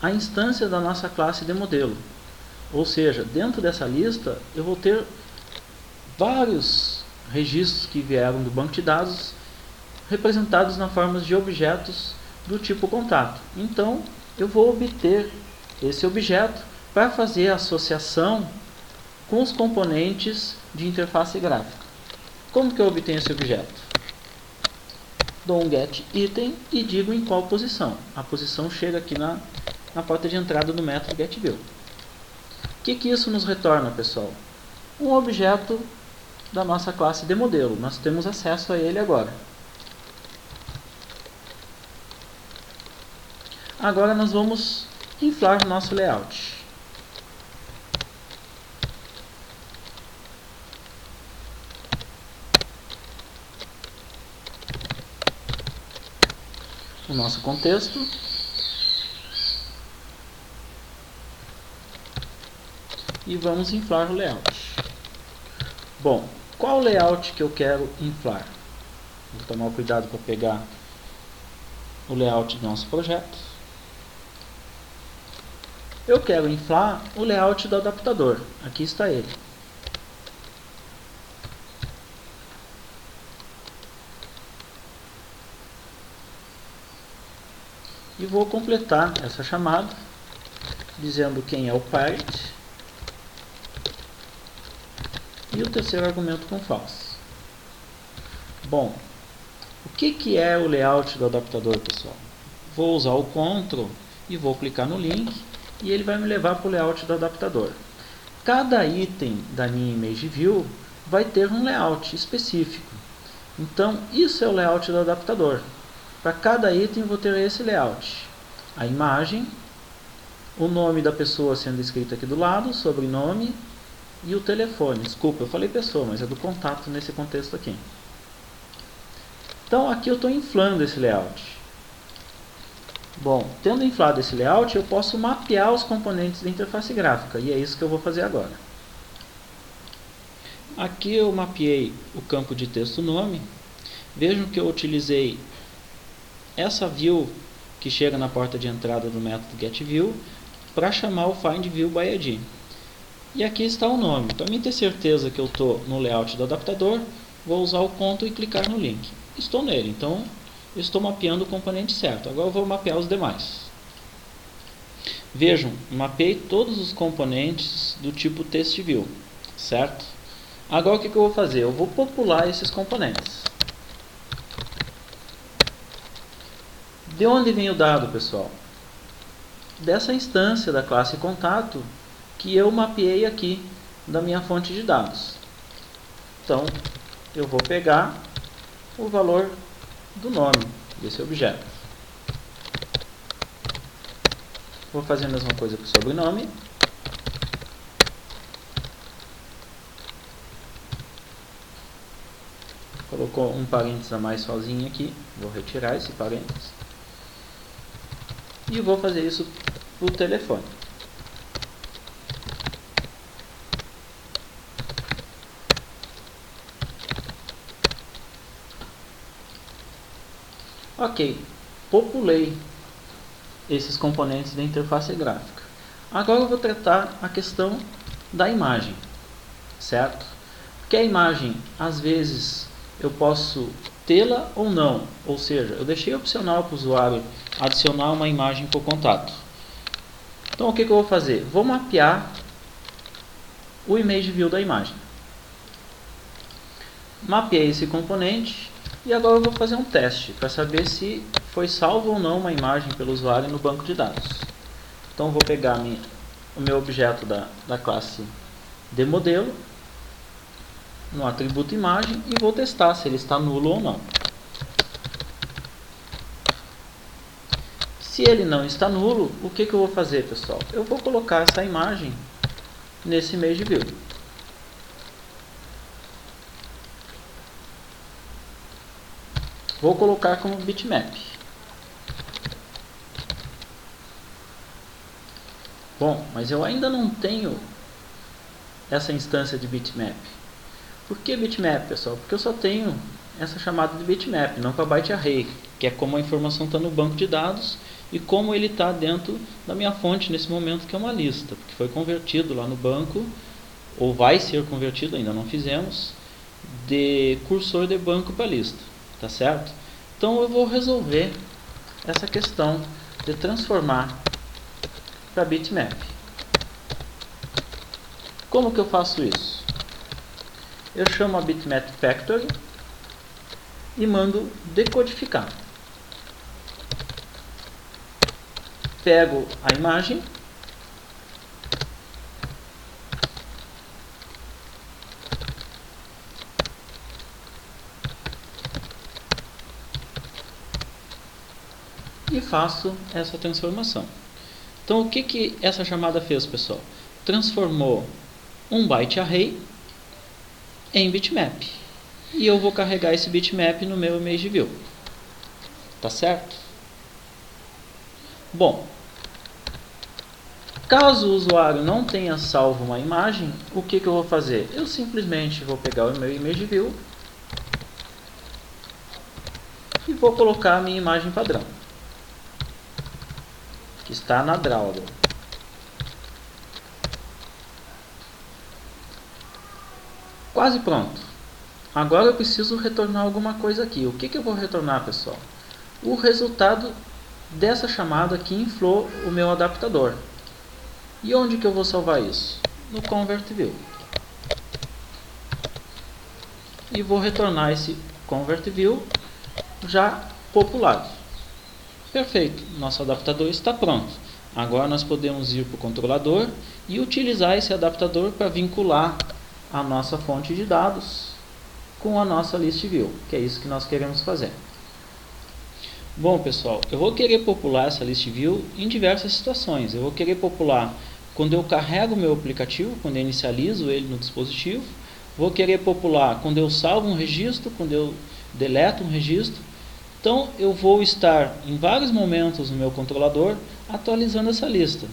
a instância da nossa classe de modelo. Ou seja, dentro dessa lista eu vou ter vários registros que vieram do banco de dados representados na forma de objetos do tipo contato. Então eu vou obter esse objeto para fazer a associação com os componentes de interface gráfica. Como que eu obtenho esse objeto? Dou um get item e digo em qual posição. A posição chega aqui na porta de entrada do método getView. O que isso nos retorna, pessoal? Um objeto da nossa classe de modelo. Nós temos acesso a ele agora. Agora nós vamos inflar o nosso layout. O nosso contexto. E vamos inflar o layout. Bom, qual layout que eu quero inflar? Vou tomar cuidado para pegar o layout do nosso projeto. Eu quero inflar o layout do adaptador. Aqui está ele. E vou completar essa chamada dizendo quem é o parent e o terceiro argumento com false. Bom, o que é o layout do adaptador, pessoal? Vou usar o Ctrl e vou clicar no link e ele vai me levar para o layout do adaptador. Cada item da minha Image View vai ter um layout específico. Então, isso é o layout do adaptador. Para cada item eu vou ter esse layout. A imagem, o nome da pessoa sendo escrito aqui do lado, sobrenome e o telefone. Desculpa, eu falei pessoa, mas é do contato nesse contexto aqui. Então aqui eu estou inflando esse layout. Bom, tendo inflado esse layout, eu posso mapear os componentes da interface gráfica. E é isso que eu vou fazer agora. Aqui eu mapeei o campo de texto nome. Vejam que eu utilizei essa view que chega na porta de entrada do método getView para chamar o findViewById. E aqui está o nome. Para mim ter certeza que eu estou no layout do adaptador, vou usar o Ctrl e clicar no link. Estou nele, então eu estou mapeando o componente certo. Agora eu vou mapear os demais. Vejam, mapeei todos os componentes do tipo TextView, certo? Agora o que eu vou fazer? Eu vou popular esses componentes. De onde vem o dado, pessoal? Dessa instância da classe contato que eu mapeei aqui da minha fonte de dados. Então, eu vou pegar o valor do nome desse objeto. Vou fazer a mesma coisa com o sobrenome. Colocou um parênteses a mais sozinho aqui. Vou retirar esse parênteses. E vou fazer isso para o telefone. Ok, populei esses componentes da interface gráfica. Agora eu vou tratar a questão da imagem, certo? Porque a imagem, às vezes, eu posso tê-la ou não, ou seja, eu deixei opcional para o usuário adicionar uma imagem por contato. Então o que eu vou fazer? Vou mapear o Image View da imagem. Mapeei esse componente e agora eu vou fazer um teste para saber se foi salvo ou não uma imagem pelo usuário no banco de dados. Então vou pegar o meu objeto da classe de modelo no atributo imagem e vou testar se ele está nulo ou não. Se ele não está nulo, o que eu vou fazer, pessoal? Eu vou colocar essa imagem nesse Image View. Vou colocar como bitmap. Bom, mas eu ainda não tenho essa instância de bitmap. Por que bitmap, pessoal? Porque eu só tenho essa chamada de bitmap, não com a byte array, que é como a informação está no banco de dados e como ele está dentro da minha fonte nesse momento, que é uma lista, porque foi convertido lá no banco, ou vai ser convertido, ainda não fizemos, de cursor de banco para lista, tá certo? Então eu vou resolver essa questão de transformar para bitmap. Como que eu faço isso? Eu chamo a bitmap factory e mando decodificar. Pego a imagem, e faço essa transformação. Então o que essa chamada fez, pessoal? Transformou um byte array em bitmap. E eu vou carregar esse bitmap no meu ImageView. Tá certo? Bom, caso o usuário não tenha salvo uma imagem, o que eu vou fazer? Eu simplesmente vou pegar o meu ImageView e vou colocar a minha imagem padrão, que está na Drawler. Quase pronto. Agora eu preciso retornar alguma coisa aqui. O que eu vou retornar, pessoal? O resultado dessa chamada que inflou o meu adaptador. E onde que eu vou salvar isso? No ConvertView. E vou retornar esse ConvertView já populado. Perfeito, nosso adaptador está pronto. Agora nós podemos ir para o controlador e utilizar esse adaptador para vincular a nossa fonte de dados com a nossa ListView, que é isso que nós queremos fazer. Bom, pessoal, eu vou querer popular essa ListView em diversas situações. Eu vou querer popular quando eu carrego o meu aplicativo, quando eu inicializo ele no dispositivo. Vou querer popular quando eu salvo um registro, quando eu deleto um registro. Então, eu vou estar em vários momentos no meu controlador atualizando essa lista.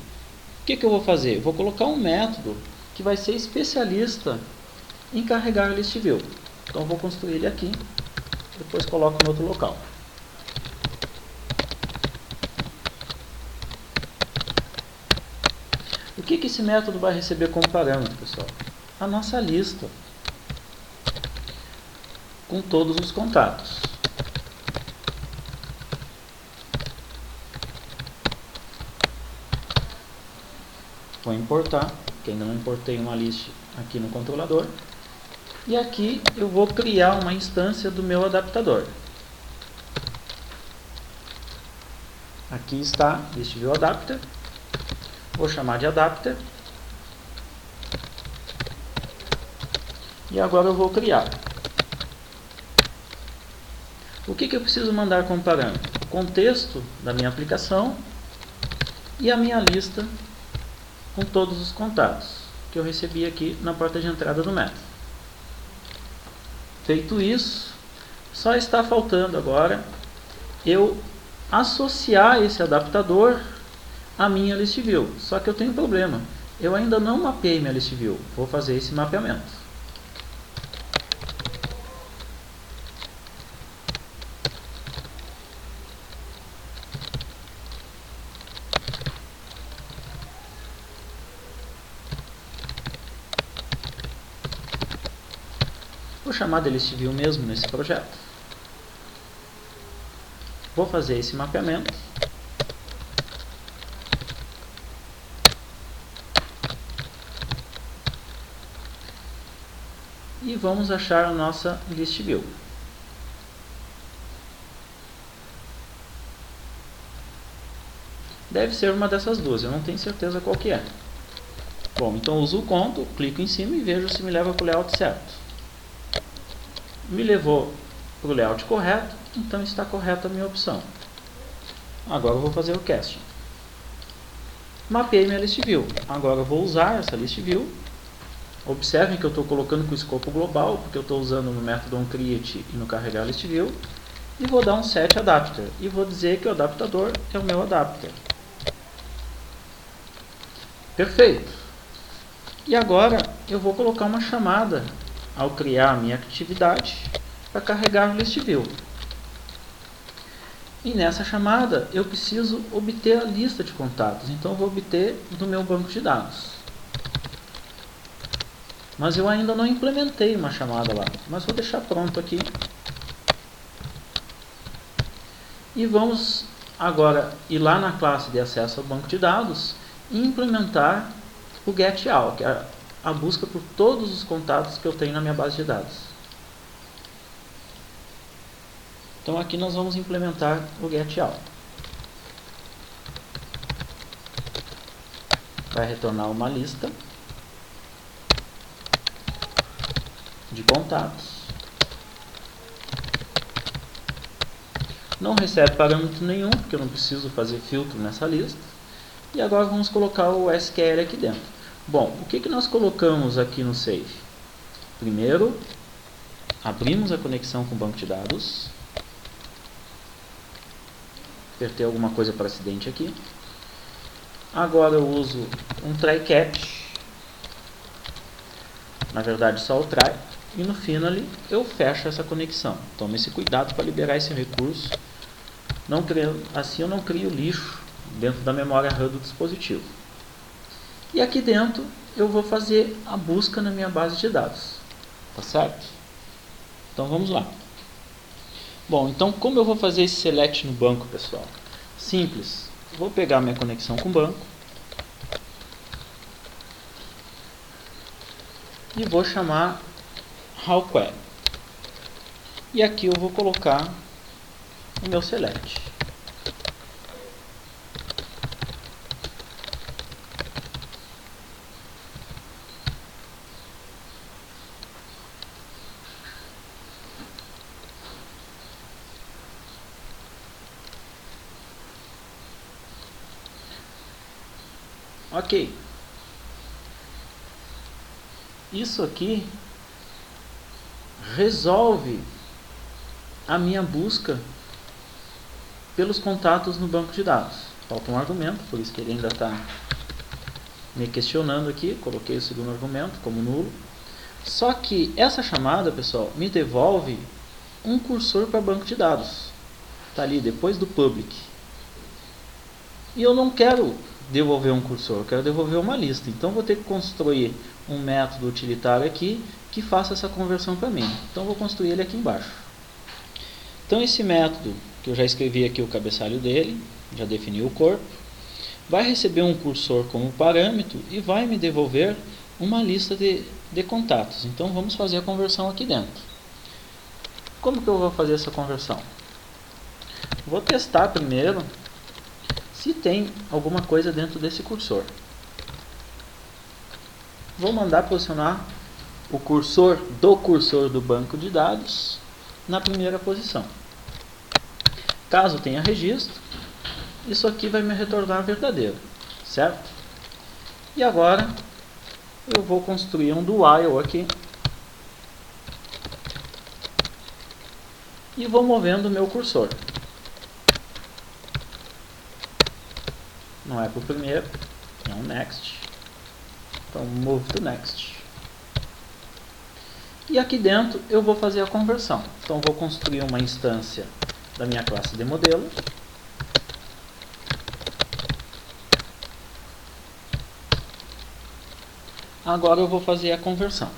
O que eu vou fazer? Eu vou colocar um método que vai ser especialista em carregar a ListView. Então, eu vou construir ele aqui, depois coloco em outro local. O que esse método vai receber como parâmetro, pessoal? A nossa lista com todos os contatos. Vou importar, que ainda não importei uma list aqui no controlador. E aqui eu vou criar uma instância do meu adaptador. Aqui está ListView Adapter. Vou chamar de Adapter. E agora eu vou criar. O que eu preciso mandar como parâmetro? O contexto da minha aplicação e a minha lista com todos os contatos que eu recebi aqui na porta de entrada do método. Feito isso, só está faltando agora eu associar esse adaptador à minha ListView. Só que eu tenho um problema. Eu ainda não mapeei minha ListView. Vou fazer esse mapeamento. Vou chamar de ListView mesmo nesse projeto. Vou fazer esse mapeamento. E vamos achar a nossa ListView. Deve ser uma dessas duas, eu não tenho certeza qual que é. Bom, então uso o conto, clico em cima e vejo se me leva para o layout certo. Me levou para o layout correto, então está correta a minha opção. Agora eu vou fazer o casting. Mapeei minha ListView. Agora eu vou usar essa ListView. Observem que eu estou colocando com o escopo global, porque eu estou usando no método onCreate e no carregar ListView. E vou dar um set adapter. E vou dizer que o adaptador é o meu adapter. Perfeito. E agora eu vou colocar uma chamada ao criar a minha atividade para carregar o list view. E nessa chamada eu preciso obter a lista de contatos, então eu vou obter do meu banco de dados. Mas eu ainda não implementei uma chamada lá, mas vou deixar pronto aqui. E vamos agora ir lá na classe de acesso ao banco de dados e implementar o getAll, que é a busca por todos os contatos que eu tenho na minha base de dados. Então aqui nós vamos implementar o getAll. Vai retornar uma lista de contatos. Não recebe parâmetro nenhum, porque eu não preciso fazer filtro nessa lista. E agora vamos colocar o SQL aqui dentro. Bom, o que nós colocamos aqui no save? Primeiro, abrimos a conexão com o banco de dados. Apertei alguma coisa para acidente aqui. Agora eu uso um try catch. Na verdade só o try. E no finally eu fecho essa conexão. Tome esse cuidado para liberar esse recurso. Assim eu não crio lixo dentro da memória RAM do dispositivo. E aqui dentro eu vou fazer a busca na minha base de dados. Tá certo? Então vamos lá. Bom, então como eu vou fazer esse select no banco, pessoal? Simples. Vou pegar minha conexão com o banco. E vou chamar HowQuery. E aqui eu vou colocar o meu select. Ok. Isso aqui resolve a minha busca pelos contatos no banco de dados. Falta um argumento, por isso que ele ainda está me questionando aqui. Coloquei o segundo argumento como nulo. Só que essa chamada, pessoal, me devolve um cursor para banco de dados. Está ali depois do public. E eu não quero devolver um cursor, eu quero devolver uma lista. Então vou ter que construir um método utilitário aqui que faça essa conversão para mim. Então vou construir ele aqui embaixo. Então esse método, que eu já escrevi aqui o cabeçalho dele, já defini o corpo, vai receber um cursor como parâmetro e vai me devolver uma lista de contatos. Então vamos fazer a conversão aqui dentro. Como que eu vou fazer essa conversão? Vou testar primeiro se tem alguma coisa dentro desse cursor. Vou mandar posicionar o cursor do banco de dados na primeira posição. Caso tenha registro, isso aqui vai me retornar verdadeiro, certo? E agora eu vou construir um do while aqui e vou movendo o meu cursor. Não é para o primeiro, é um next. Então move to next. E aqui dentro eu vou fazer a conversão. Então vou construir uma instância da minha classe de modelo. Agora eu vou fazer a conversão.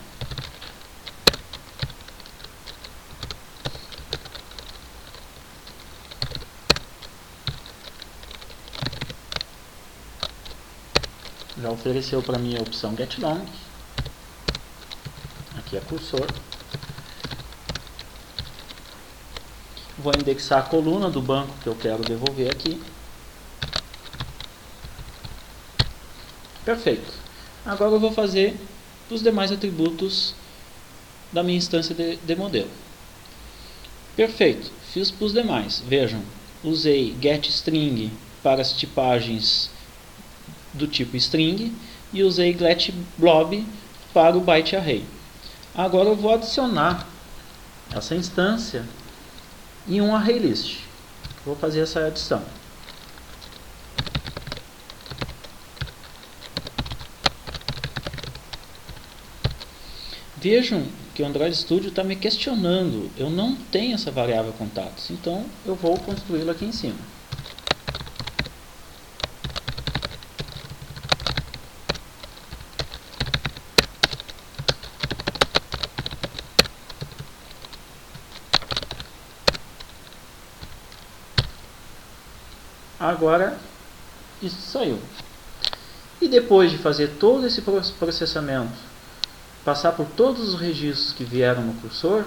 Já ofereceu para mim a opção getLong. Aqui é cursor. Vou indexar a coluna do banco que eu quero devolver aqui. Perfeito. Agora eu vou fazer os demais atributos da minha instância de modelo. Perfeito. Fiz para os demais. Vejam, usei getString para as tipagens do tipo string e usei getBlob para o byte array. Agora eu vou adicionar essa instância em um array list. Vou fazer essa adição. Vejam que o Android Studio está me questionando. Eu não tenho essa variável contatos, então eu vou construí-la aqui em cima. Agora isso saiu. E depois de fazer todo esse processamento, passar por todos os registros que vieram no cursor,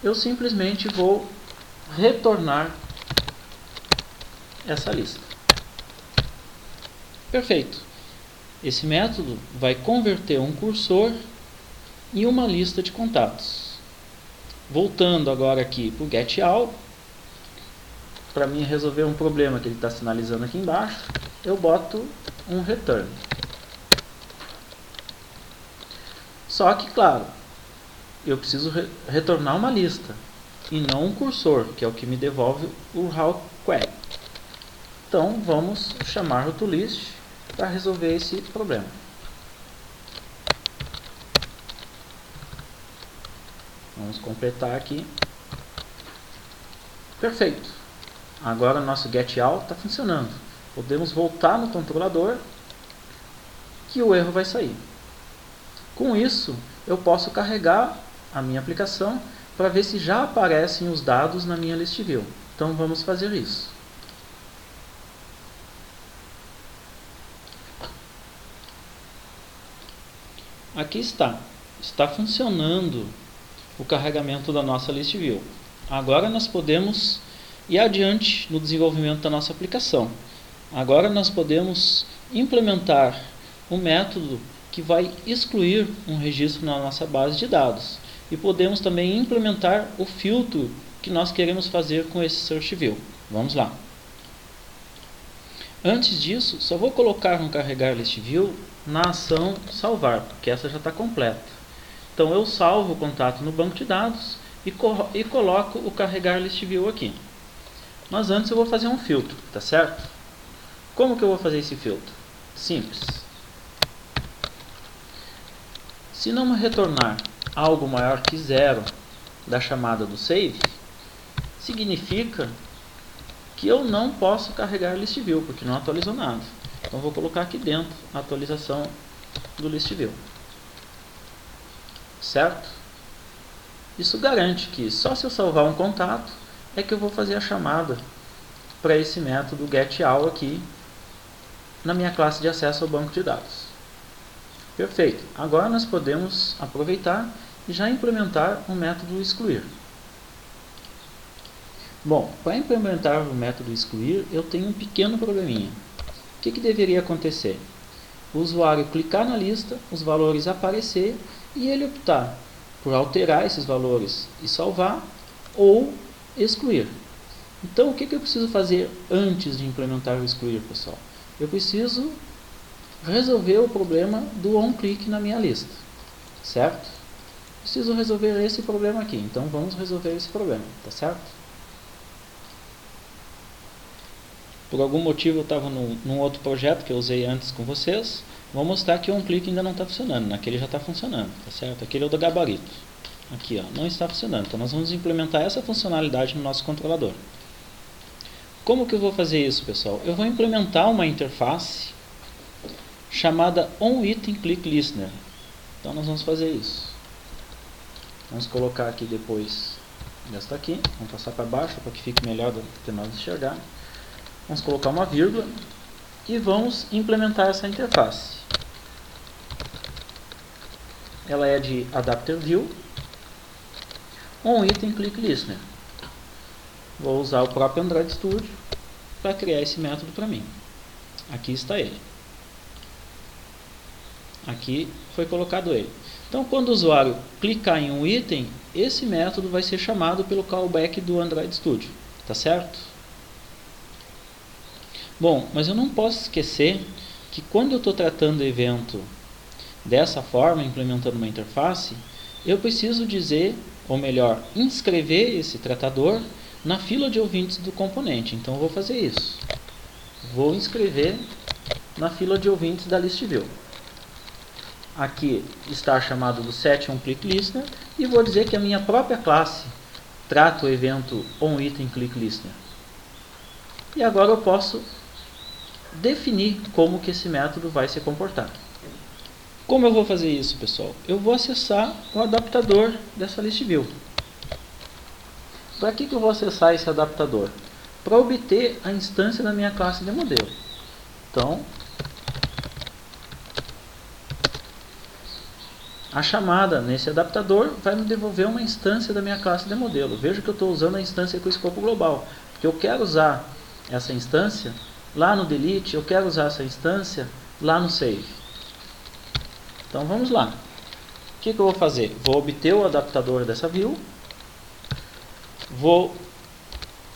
eu simplesmente vou retornar essa lista. Perfeito. Esse método vai converter um cursor em uma lista de contatos. Voltando agora aqui para o getAll, para mim resolver um problema que ele está sinalizando aqui embaixo, eu boto um return. Só que, claro, eu preciso retornar uma lista e não um cursor, que é o que me devolve o raw query. Então, vamos chamar o toList para resolver esse problema. Vamos completar aqui. Perfeito. Agora nosso getAll está funcionando. Podemos voltar no controlador que o erro vai sair. Com isso, eu posso carregar a minha aplicação para ver se já aparecem os dados na minha list view. Então vamos fazer isso. Aqui está funcionando o carregamento da nossa list view. Agora nós podemos ir adiante no desenvolvimento da nossa aplicação. Agora nós podemos implementar um método que vai excluir um registro na nossa base de dados. E podemos também implementar o filtro que nós queremos fazer com esse search view. Vamos lá. Antes disso, só vou colocar um carregar list view na ação salvar, porque essa já está completa. Então eu salvo o contato no banco de dados e coloco o carregar list view aqui. Mas antes eu vou fazer um filtro, tá certo? Como que eu vou fazer esse filtro? Simples. Se não me retornar algo maior que 0 da chamada do save, significa que eu não posso carregar list view, porque não atualizou nada. Então eu vou colocar aqui dentro a atualização do list view. Certo? Isso garante que só se eu salvar um contato é que eu vou fazer a chamada para esse método getAll aqui na minha classe de acesso ao banco de dados. Perfeito. Agora nós podemos aproveitar e já implementar o método excluir. Bom, para implementar o método excluir, eu tenho um pequeno probleminha. O que deveria acontecer? O usuário clicar na lista, os valores aparecer e ele optar por alterar esses valores e salvar ou excluir. Então, o que eu preciso fazer antes de implementar o excluir, pessoal? Eu preciso resolver o problema do onClick na minha lista, certo? Preciso resolver esse problema aqui, então vamos resolver esse problema, tá certo? Por algum motivo eu estava num outro projeto que eu usei antes com vocês, vou mostrar que o onClick ainda não está funcionando, naquele já está funcionando, tá certo? Aquele é o do gabarito, aqui ó, não está funcionando, então nós vamos implementar essa funcionalidade no nosso controlador. Como que eu vou fazer isso, pessoal? Eu vou implementar uma interface chamada onItemClickListener. Então nós vamos fazer isso. Vamos colocar aqui depois desta aqui. Vamos passar para baixo para que fique melhor do que nós enxergar. Vamos colocar uma vírgula e vamos implementar essa interface. Ela é de Adapter View onItemClickListener. Vou usar o próprio Android Studio para criar esse método para mim. Aqui está ele. Aqui foi colocado ele. Então, quando o usuário clicar em um item, esse método vai ser chamado pelo callback do Android Studio. Tá certo? Bom, mas eu não posso esquecer que quando eu estou tratando o evento dessa forma, implementando uma interface, eu preciso dizer, ou melhor, inscrever esse tratador na fila de ouvintes do componente. Então eu vou fazer isso. Vou inscrever na fila de ouvintes da list view. aqui está chamado do setOnClickListener e vou dizer que a minha própria classe trata o evento onItemClickListener. E agora eu posso definir como que esse método vai se comportar. Como eu vou fazer isso, pessoal? Eu vou acessar o adaptador dessa ListView. Para que eu vou acessar esse adaptador? Para obter a instância da minha classe de modelo. Então, a chamada nesse adaptador vai me devolver uma instância da minha classe de modelo. Veja que eu estou usando a instância com escopo global, porque eu quero usar essa instância lá no delete, eu quero usar essa instância lá no save. Então vamos lá. O que eu vou fazer? Vou obter o adaptador dessa view, vou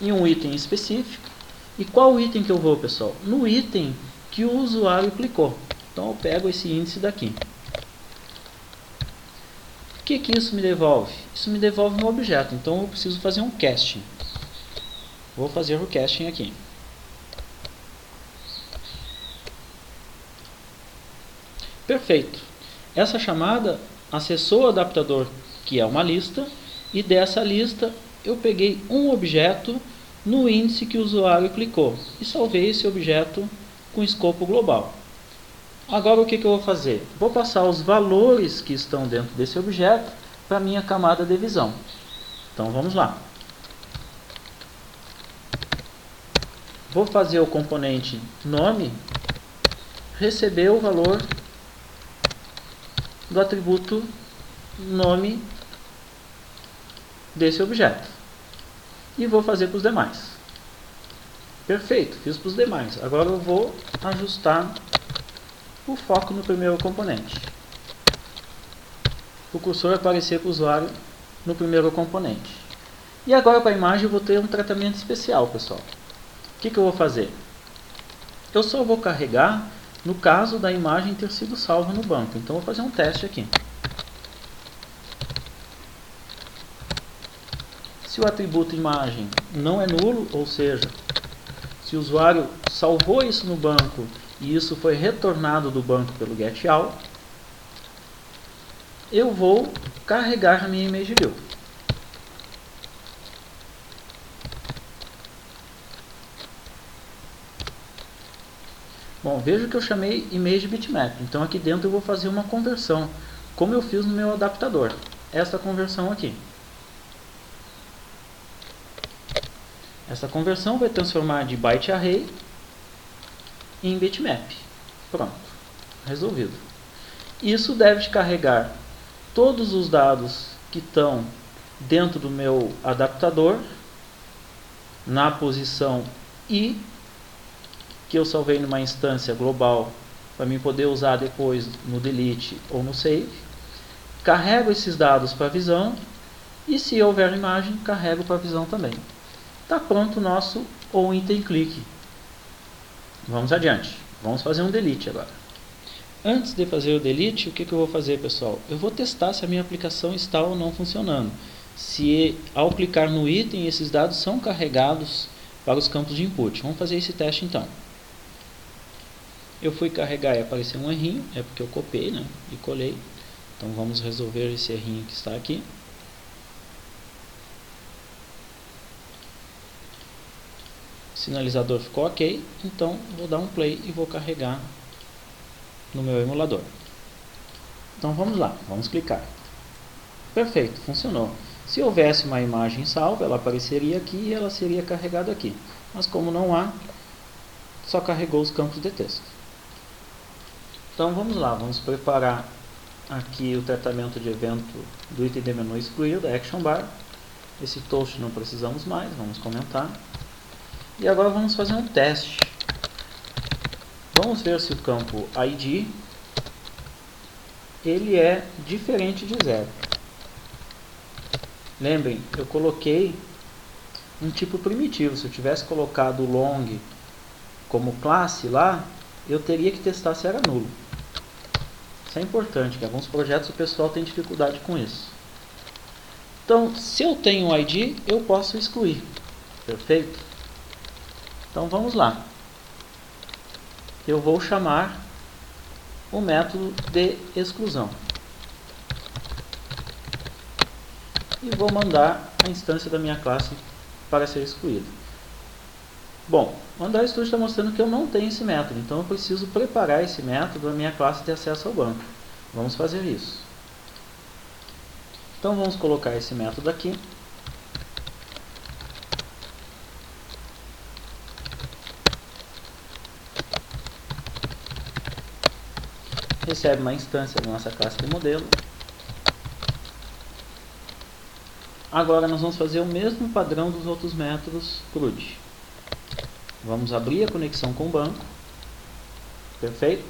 em um item específico. E qual item que eu vou, pessoal? No item que o usuário clicou. Então eu pego esse índice daqui. O que isso me devolve? Isso me devolve um objeto, então eu preciso fazer um casting. Vou fazer o casting aqui. Perfeito. Essa chamada acessou o adaptador, que é uma lista, e dessa lista eu peguei um objeto no índice que o usuário clicou e salvei esse objeto com escopo global. Agora o que eu vou fazer? Vou passar os valores que estão dentro desse objeto para a minha camada de visão. Então vamos lá. Vou fazer o componente nome receber o valor do atributo nome desse objeto. E vou fazer para os demais. Perfeito, fiz para os demais. Agora eu vou ajustar o foco no primeiro componente. O cursor aparecer para o usuário no primeiro componente. E agora para a imagem eu vou ter um tratamento especial, pessoal. O que eu vou fazer? Eu só vou carregar no caso da imagem ter sido salva no banco. Então eu vou fazer um teste aqui. Se o atributo imagem não é nulo, ou seja, se o usuário salvou isso no banco e isso foi retornado do banco pelo getAll, eu vou carregar a minha ImageView. Bom, veja que eu chamei ImageBitmap, então aqui dentro eu vou fazer uma conversão, como eu fiz no meu adaptador. Essa conversão aqui. Essa conversão vai transformar de byte array em bitmap. Pronto, resolvido. Isso deve carregar todos os dados que estão dentro do meu adaptador na posição I, que eu salvei numa instância global para mim poder usar depois no delete ou no save. Carrego esses dados para a visão e, se houver imagem, carrego para a visão também. Está pronto o nosso onItemClick. Vamos adiante. Vamos fazer um delete agora. Antes de fazer o delete, o que eu vou fazer, pessoal? Eu vou testar se a minha aplicação está ou não funcionando. Se ao clicar no item, esses dados são carregados para os campos de input. Vamos fazer esse teste então. Eu fui carregar e apareceu um errinho, é porque eu copiei, né, e colei. Então vamos resolver esse errinho que está aqui. O sinalizador ficou ok, então vou dar um play e vou carregar no meu emulador. Então vamos lá, vamos clicar. Perfeito, funcionou. Se houvesse uma imagem salva, ela apareceria aqui e ela seria carregada aqui. Mas como não há, só carregou os campos de texto. Então vamos lá, vamos preparar aqui o tratamento de evento do item de menu excluir, da action bar. Esse toast não precisamos mais, vamos comentar. E agora vamos fazer um teste. Vamos ver se o campo ID ele é diferente de 0. Lembrem, eu coloquei um tipo primitivo. Se eu tivesse colocado o long como classe lá, eu teria que testar se era nulo. Isso é importante, que alguns projetos o pessoal tem dificuldade com isso. Então, se eu tenho um ID, eu posso excluir. Perfeito? Então vamos lá. Eu vou chamar o método de exclusão. E vou mandar a instância da minha classe para ser excluída. Bom, o Android Studio está mostrando que eu não tenho esse método, então eu preciso preparar esse método da minha classe de acesso ao banco. Vamos fazer isso. Então vamos colocar esse método aqui. Recebe uma instância da nossa classe de modelo. Agora nós vamos fazer o mesmo padrão dos outros métodos CRUD. Vamos abrir a conexão com o banco. Perfeito.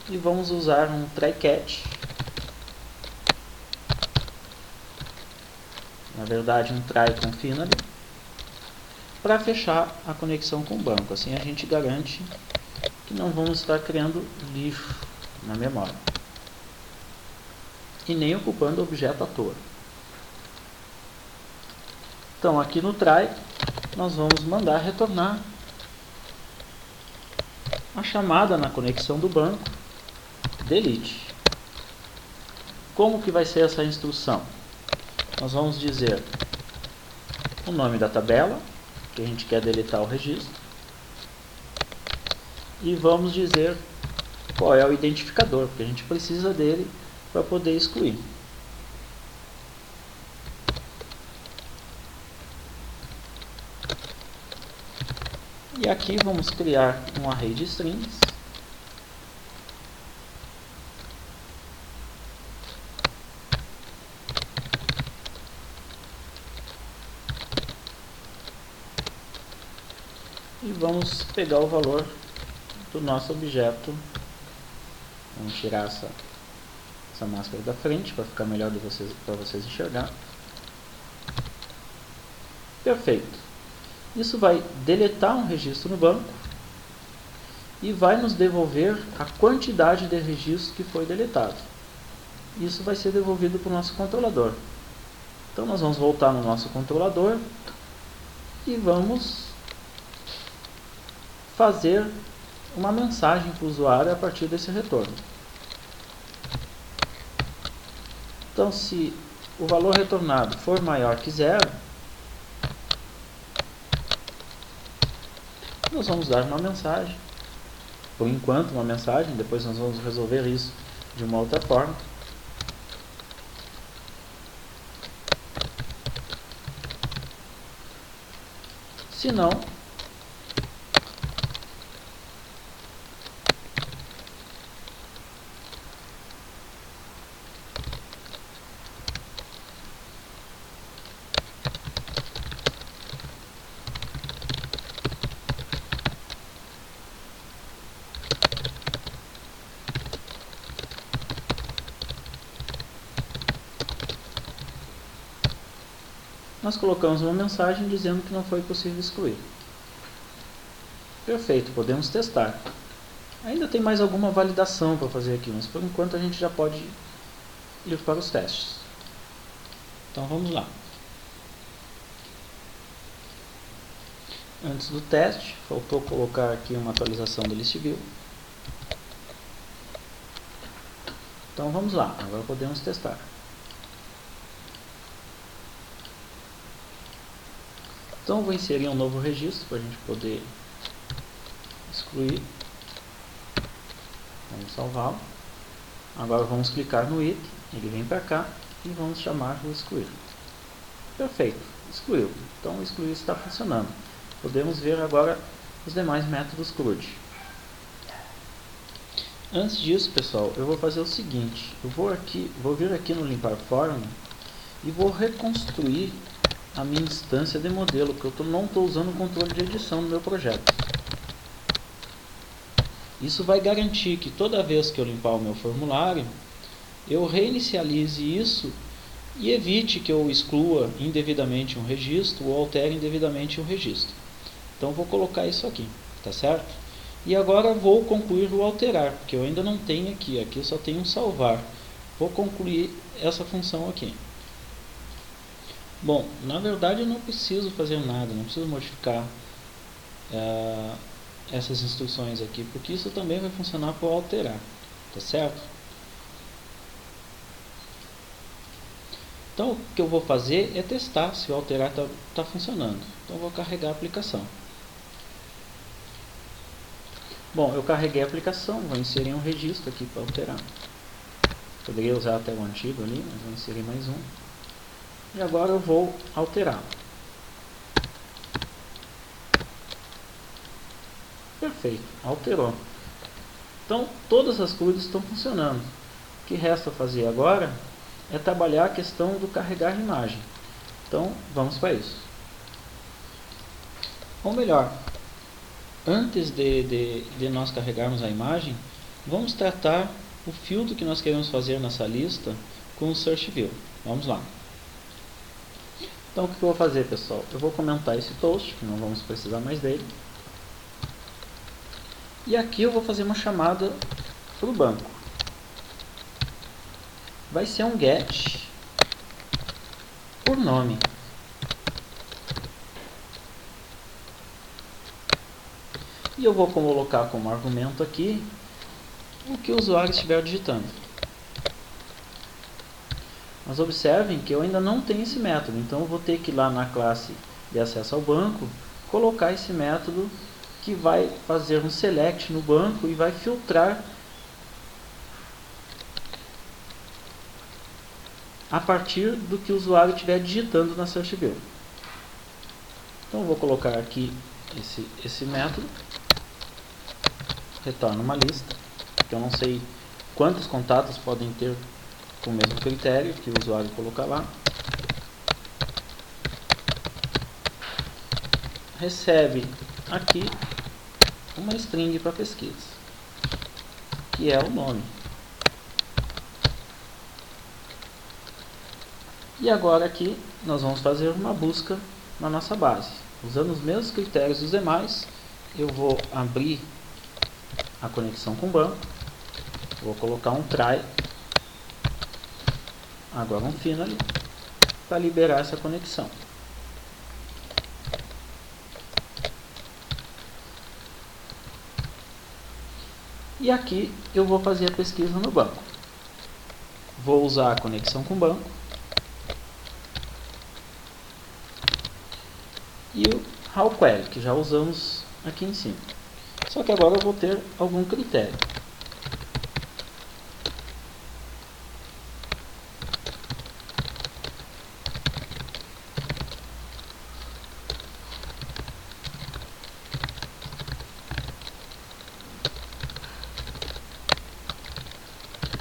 E vamos usar um try catch. Na verdade, um try com finally, para fechar a conexão com o banco. Assim a gente garante que não vamos estar criando lixo na memória e nem ocupando objeto à toa. Então aqui no try nós vamos mandar retornar a chamada na conexão do banco delete. Como que vai ser essa instrução? Nós vamos dizer o nome da tabela, que a gente quer deletar o registro, e vamos dizer qual é o identificador, porque a gente precisa dele para poder excluir. E aqui vamos criar um array de strings. E vamos pegar o valor do nosso objeto. Vamos tirar essa máscara da frente para ficar melhor para vocês enxergar. Perfeito. Isso vai deletar um registro no banco e vai nos devolver a quantidade de registros que foi deletado. Isso vai ser devolvido para o nosso controlador. Então nós vamos voltar no nosso controlador e vamos fazer uma mensagem para o usuário a partir desse retorno. Então, se o valor retornado for maior que 0, nós vamos dar uma mensagem. Por enquanto, uma mensagem, depois nós vamos resolver isso de uma outra forma. Se não, nós colocamos uma mensagem dizendo que não foi possível excluir. Perfeito, podemos testar. Ainda tem mais alguma validação para fazer aqui, mas por enquanto a gente já pode ir para os testes. Então vamos lá. Antes do teste, faltou colocar aqui uma atualização do list view. Então vamos lá, agora podemos testar. Então vou inserir um novo registro para a gente poder excluir. Vamos salvá-lo. Agora vamos clicar no item, ele vem para cá e vamos chamar o excluir. Perfeito, excluiu. Então o excluir está funcionando. Podemos ver agora os demais métodos CRUD. Antes disso, pessoal, eu vou fazer o seguinte. Eu vou vir aqui no limpar form e vou reconstruir a minha instância de modelo, porque eu não estou usando o controle de edição no meu projeto. Isso vai garantir que toda vez que eu limpar o meu formulário, eu reinicialize isso e evite que eu exclua indevidamente um registro ou altere indevidamente um registro. Então vou colocar isso aqui, tá certo? E agora vou concluir o alterar, porque eu ainda não tenho aqui eu só tenho um salvar. Vou concluir essa função aqui. Bom, na verdade eu não preciso fazer nada, não preciso modificar essas instruções aqui, porque isso também vai funcionar para alterar. tá certo? Então o que eu vou fazer é testar se o alterar tá funcionando. Então eu vou carregar a aplicação. Bom, eu carreguei a aplicação, vou inserir um registro aqui para alterar. Poderia usar até o antigo ali, mas vou inserir mais um. E agora eu vou alterar. Perfeito, alterou. Então todas as coisas estão funcionando. O que resta fazer agora é trabalhar a questão do carregar a imagem. Então vamos para isso. Ou melhor, antes de nós carregarmos a imagem, vamos tratar o filtro que nós queremos fazer nessa lista com o Search View. Vamos lá. Então o que eu vou fazer, pessoal? Eu vou comentar esse toast, que não vamos precisar mais dele. E aqui eu vou fazer uma chamada para o banco. Vai ser um get por nome. E eu vou colocar como argumento aqui o que o usuário estiver digitando. Mas observem que eu ainda não tenho esse método, então eu vou ter que ir lá na classe de acesso ao banco, colocar esse método que vai fazer um select no banco e vai filtrar a partir do que o usuário estiver digitando na Search View. Então eu vou colocar aqui esse método, retorna uma lista, que eu não sei quantos contatos podem ter com o mesmo critério que o usuário colocar lá. Recebe aqui uma string para pesquisa, que é o nome. E agora aqui nós vamos fazer uma busca na nossa base. Usando os mesmos critérios dos demais, eu vou abrir a conexão com o banco, vou colocar um try, agora um final, para liberar essa conexão. E aqui eu vou fazer a pesquisa no banco. Vou usar a conexão com o banco. E o how query, que já usamos aqui em cima. Só que agora eu vou ter algum critério.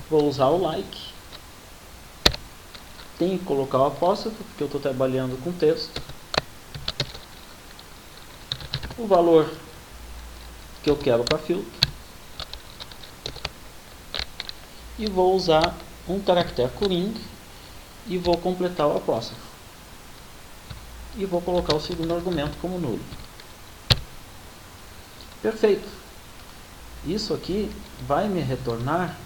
Vou usar o like. Tenho que colocar o apóstrofo, porque eu estou trabalhando com texto. O valor que eu quero para filtro. E vou usar um caractere Coring e vou completar o apóstrofo. E vou colocar o segundo argumento como nulo. Perfeito. Isso aqui vai me retornar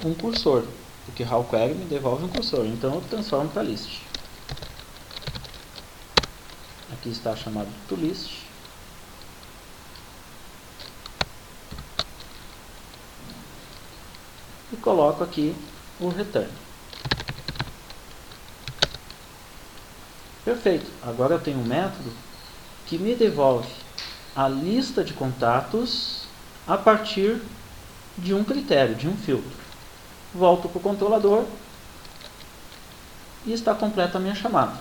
um cursor, porque how query me devolve um cursor, então eu transformo para list. Aqui está chamado toList. E coloco aqui o return. Perfeito. Agora eu tenho um método que me devolve a lista de contatos a partir de um critério, de um filtro. Volto para o controlador e está completa a minha chamada.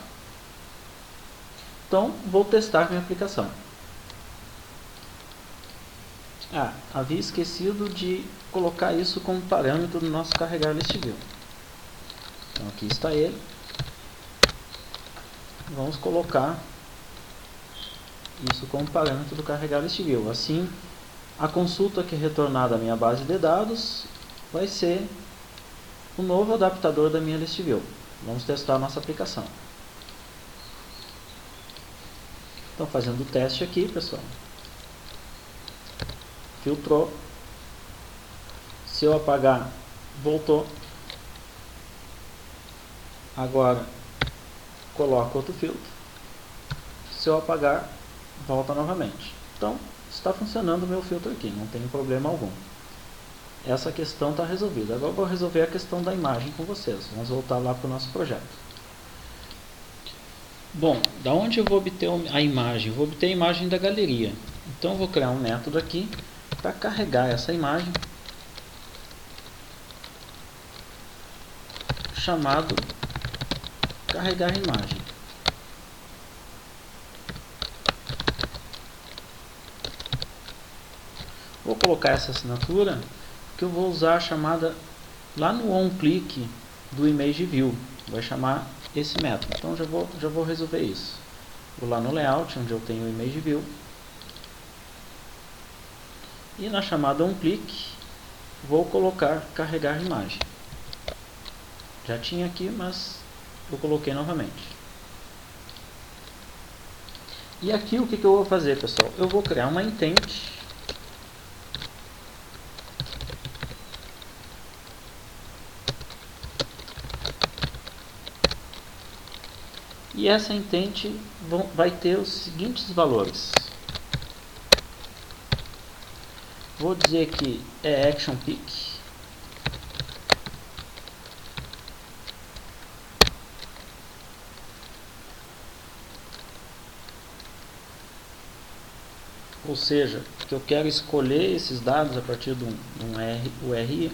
Então, vou testar minha aplicação. Havia esquecido de colocar isso como parâmetro do nosso carregar list view. Então, aqui está ele. Vamos colocar isso como parâmetro do carregar list view. Assim, a consulta que é retornada à minha base de dados vai ser o novo adaptador da minha list view. Vamos testar a nossa aplicação. Então, fazendo o teste aqui, pessoal. Filtrou. Se eu apagar, voltou. Agora, coloco outro filtro. Se eu apagar, volta novamente. Então, está funcionando o meu filtro aqui, não tem problema algum. essa questão está resolvida. Agora eu vou resolver a questão da imagem com vocês. Vamos voltar lá para o nosso projeto. Bom, da onde eu vou obter a imagem? Eu vou obter a imagem da galeria. Então eu vou criar um método aqui para carregar essa imagem, chamado carregar imagem. Vou colocar essa assinatura que eu vou usar a chamada lá no onClick do ImageView. Vai chamar esse método. Então já vou resolver isso. Vou lá no Layout, onde eu tenho o ImageView. E na chamada onClick vou colocar carregar imagem. Já tinha aqui, mas eu coloquei novamente. E aqui o que eu vou fazer, pessoal? Eu vou criar uma intent. E essa intent vai ter os seguintes valores. Vou dizer que é ActionPick. Ou seja, que eu quero escolher esses dados a partir de um URI.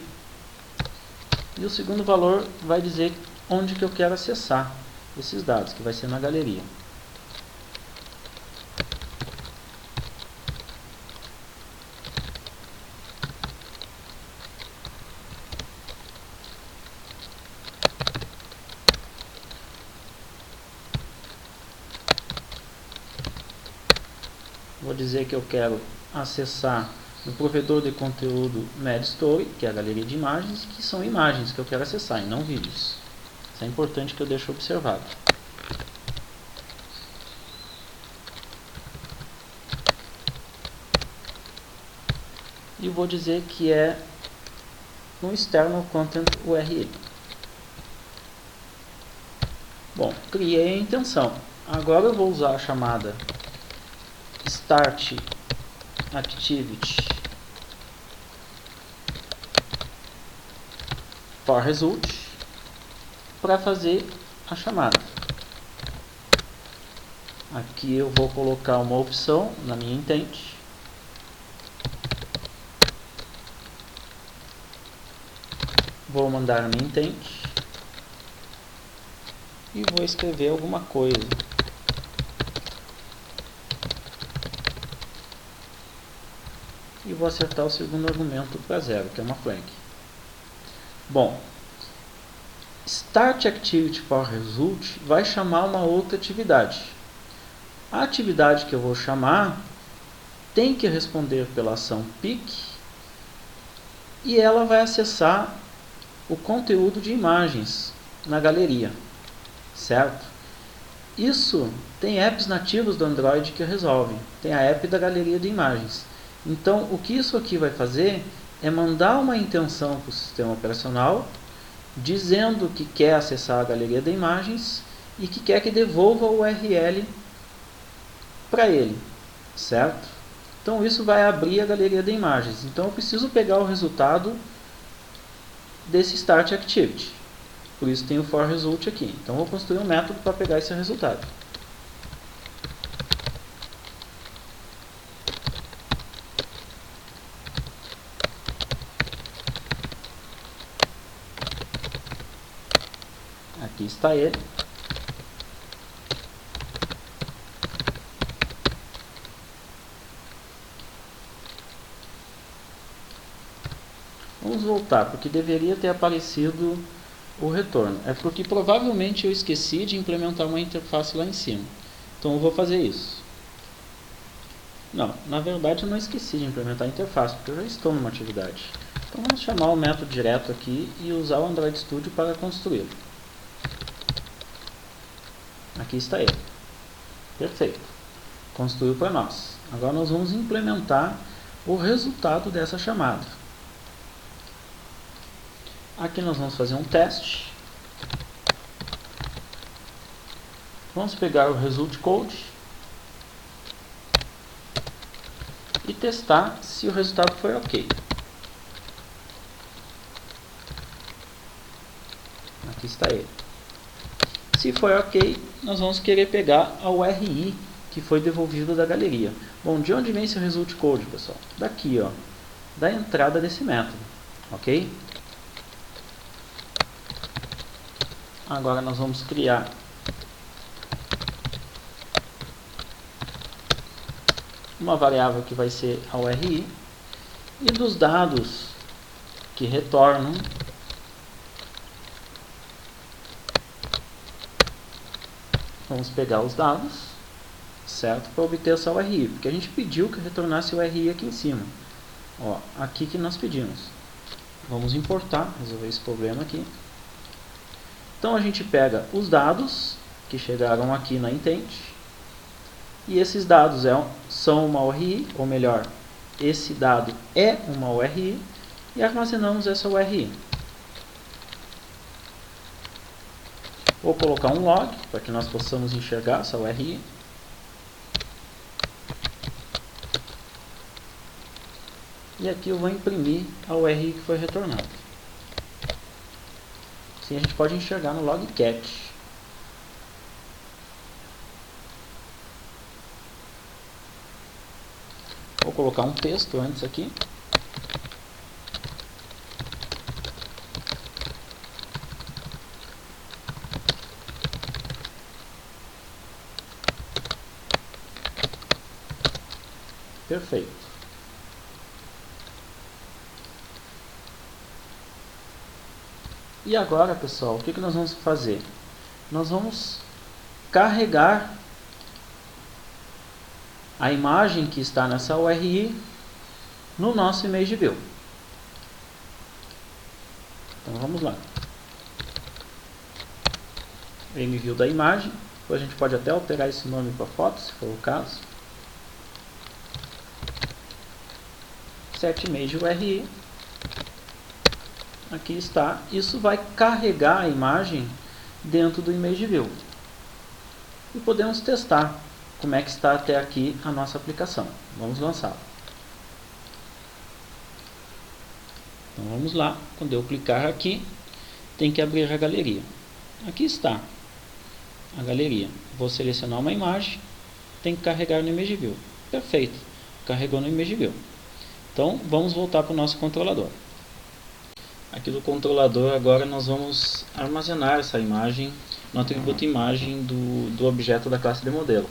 E o segundo valor vai dizer onde que eu quero acessar esses dados, que vai ser na galeria. Vou dizer que eu quero acessar no provedor de conteúdo MedStory, que é a galeria de imagens, que são imagens que eu quero acessar e não vídeos. Isso é importante que eu deixe observado. E vou dizer que é no External Content URL. Bom, criei a intenção. Agora eu vou usar a chamada Start Activity for Result para fazer a chamada. Aqui eu vou colocar uma opção na minha intent. Vou mandar a minha intent e vou escrever alguma coisa. E vou acertar o segundo argumento para 0, que é uma flag. Bom, Start Activity for Result vai chamar uma outra atividade. A atividade que eu vou chamar tem que responder pela ação pick e ela vai acessar o conteúdo de imagens na galeria, certo? Isso tem apps nativos do Android que resolvem. Tem a app da galeria de imagens. Então, o que isso aqui vai fazer é mandar uma intenção para o sistema operacional dizendo que quer acessar a galeria de imagens e que quer que devolva o URL para ele, certo? Então, isso vai abrir a galeria de imagens. Então, eu preciso pegar o resultado desse Start Activity. Por isso tem o for result aqui. Então, vou construir um método para pegar esse resultado. Aqui está ele. Vamos voltar, porque deveria ter aparecido o retorno. É porque provavelmente eu esqueci de implementar uma interface lá em cima. Então eu vou fazer isso. Não, na verdade eu não esqueci de implementar a interface, porque eu já estou numa atividade. Então vamos chamar o método direto aqui e usar o Android Studio para construí-lo. Aqui está ele. Perfeito. Construiu para nós. Agora nós vamos implementar o resultado dessa chamada. Aqui nós vamos fazer um teste. Vamos pegar o result code e testar se o resultado foi ok. Aqui está ele. Se for ok, nós vamos querer pegar a URI que foi devolvido da galeria. Bom, de onde vem esse result code, pessoal? Daqui, ó, da entrada desse método, ok? Agora nós vamos criar uma variável que vai ser a URI, e dos dados que retornam, vamos pegar os dados, certo, para obter essa URI, porque a gente pediu que retornasse o URI aqui em cima. Ó, aqui que nós pedimos. Vamos importar, resolver esse problema aqui. Então a gente pega os dados que chegaram aqui na intent, e esses dados são uma URI, ou melhor, esse dado é uma URI, e armazenamos essa URI. Vou colocar um log para que nós possamos enxergar essa URI. E aqui eu vou imprimir a URI que foi retornada. Assim a gente pode enxergar no log cat. Vou colocar um texto antes aqui. Perfeito. E agora, pessoal, o que nós vamos fazer? Nós vamos carregar a imagem que está nessa URI no nosso image view. Então vamos lá. MView da imagem. Depois a gente pode até alterar esse nome para foto, se for o caso. Set image URI. Aqui está. Isso vai carregar a imagem dentro do image view. E podemos testar como é que está até aqui a nossa aplicação. Vamos lançá-la. Então vamos lá. Quando eu clicar aqui, tem que abrir a galeria. Aqui está a galeria. Vou selecionar uma imagem, tem que carregar no image view. Perfeito. Carregou no image view. Então vamos voltar para o nosso controlador. Aqui do controlador agora nós vamos armazenar essa imagem no atributo imagem do objeto da classe de modelo.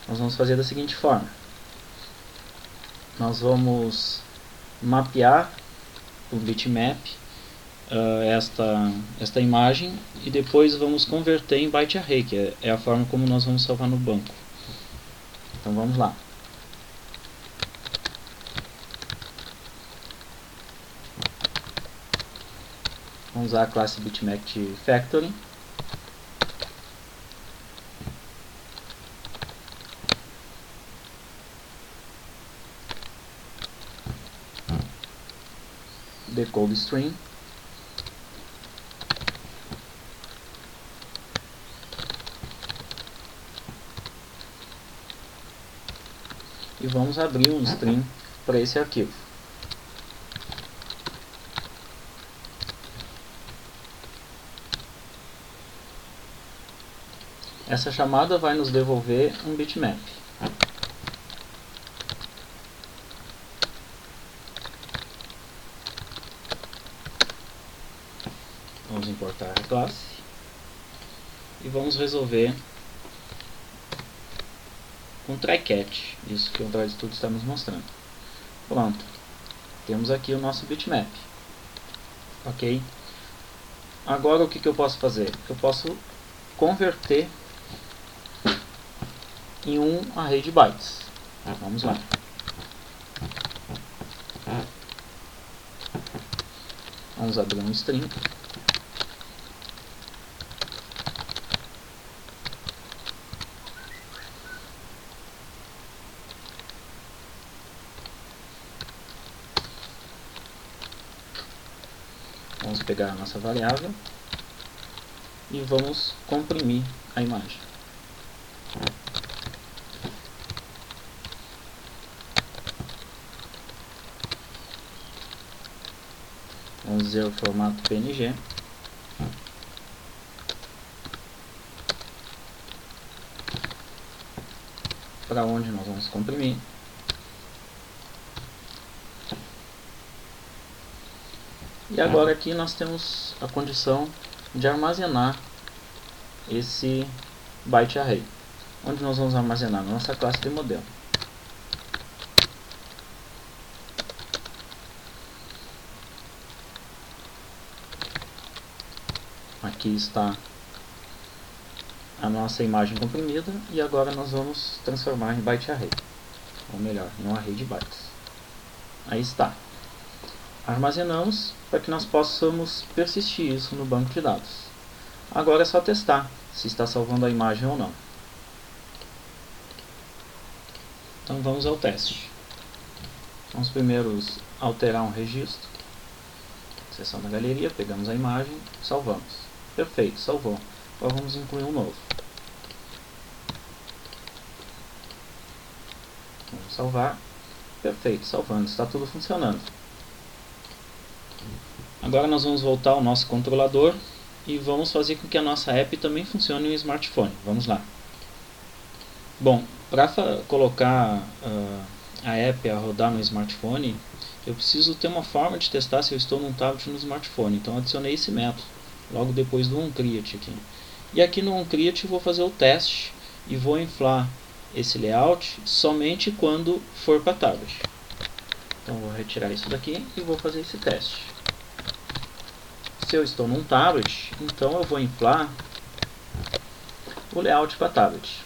Nós vamos fazer da seguinte forma. Nós vamos mapear o bitmap, esta imagem, e depois vamos converter em byte array, que é a forma como nós vamos salvar no banco. Então vamos lá. Vamos usar a classe bitmap factory. Decode string. E vamos abrir um string para esse arquivo. Essa chamada vai nos devolver um bitmap. Vamos importar a classe e vamos resolver com try catch, isso que o try studio está nos mostrando. Pronto, temos aqui o nosso bitmap. Ok? Agora o que eu posso fazer? Eu posso converter em um array de bytes. Vamos lá. Vamos abrir um string. Vamos pegar a nossa variável e vamos comprimir a imagem. Vamos dizer o formato PNG. para onde nós vamos comprimir. E agora aqui nós temos a condição de armazenar esse byte array. Onde nós vamos armazenar? Na nossa classe de modelo. Aqui está a nossa imagem comprimida e agora nós vamos transformar em byte array, ou melhor, em um array de bytes. Aí está. Armazenamos para que nós possamos persistir isso no banco de dados. Agora é só testar se está salvando a imagem ou não. Então vamos ao teste. Vamos primeiro alterar um registro. Seção da galeria, pegamos a imagem, salvamos. Perfeito, salvou. Agora vamos incluir um novo. Vamos salvar. Perfeito, salvando, está tudo funcionando. Agora nós vamos voltar ao nosso controlador e vamos fazer com que a nossa app também funcione no smartphone. Vamos lá. Bom, para colocar a app a rodar no smartphone, eu preciso ter uma forma de testar se eu estou num tablet ou no smartphone. Então adicionei esse método, logo depois do onCreate aqui. E aqui no onCreate eu vou fazer o teste e vou inflar esse layout somente quando for para tablet. Então vou retirar isso daqui e vou fazer esse teste. Se eu estou num tablet, então eu vou inflar o layout para tablet.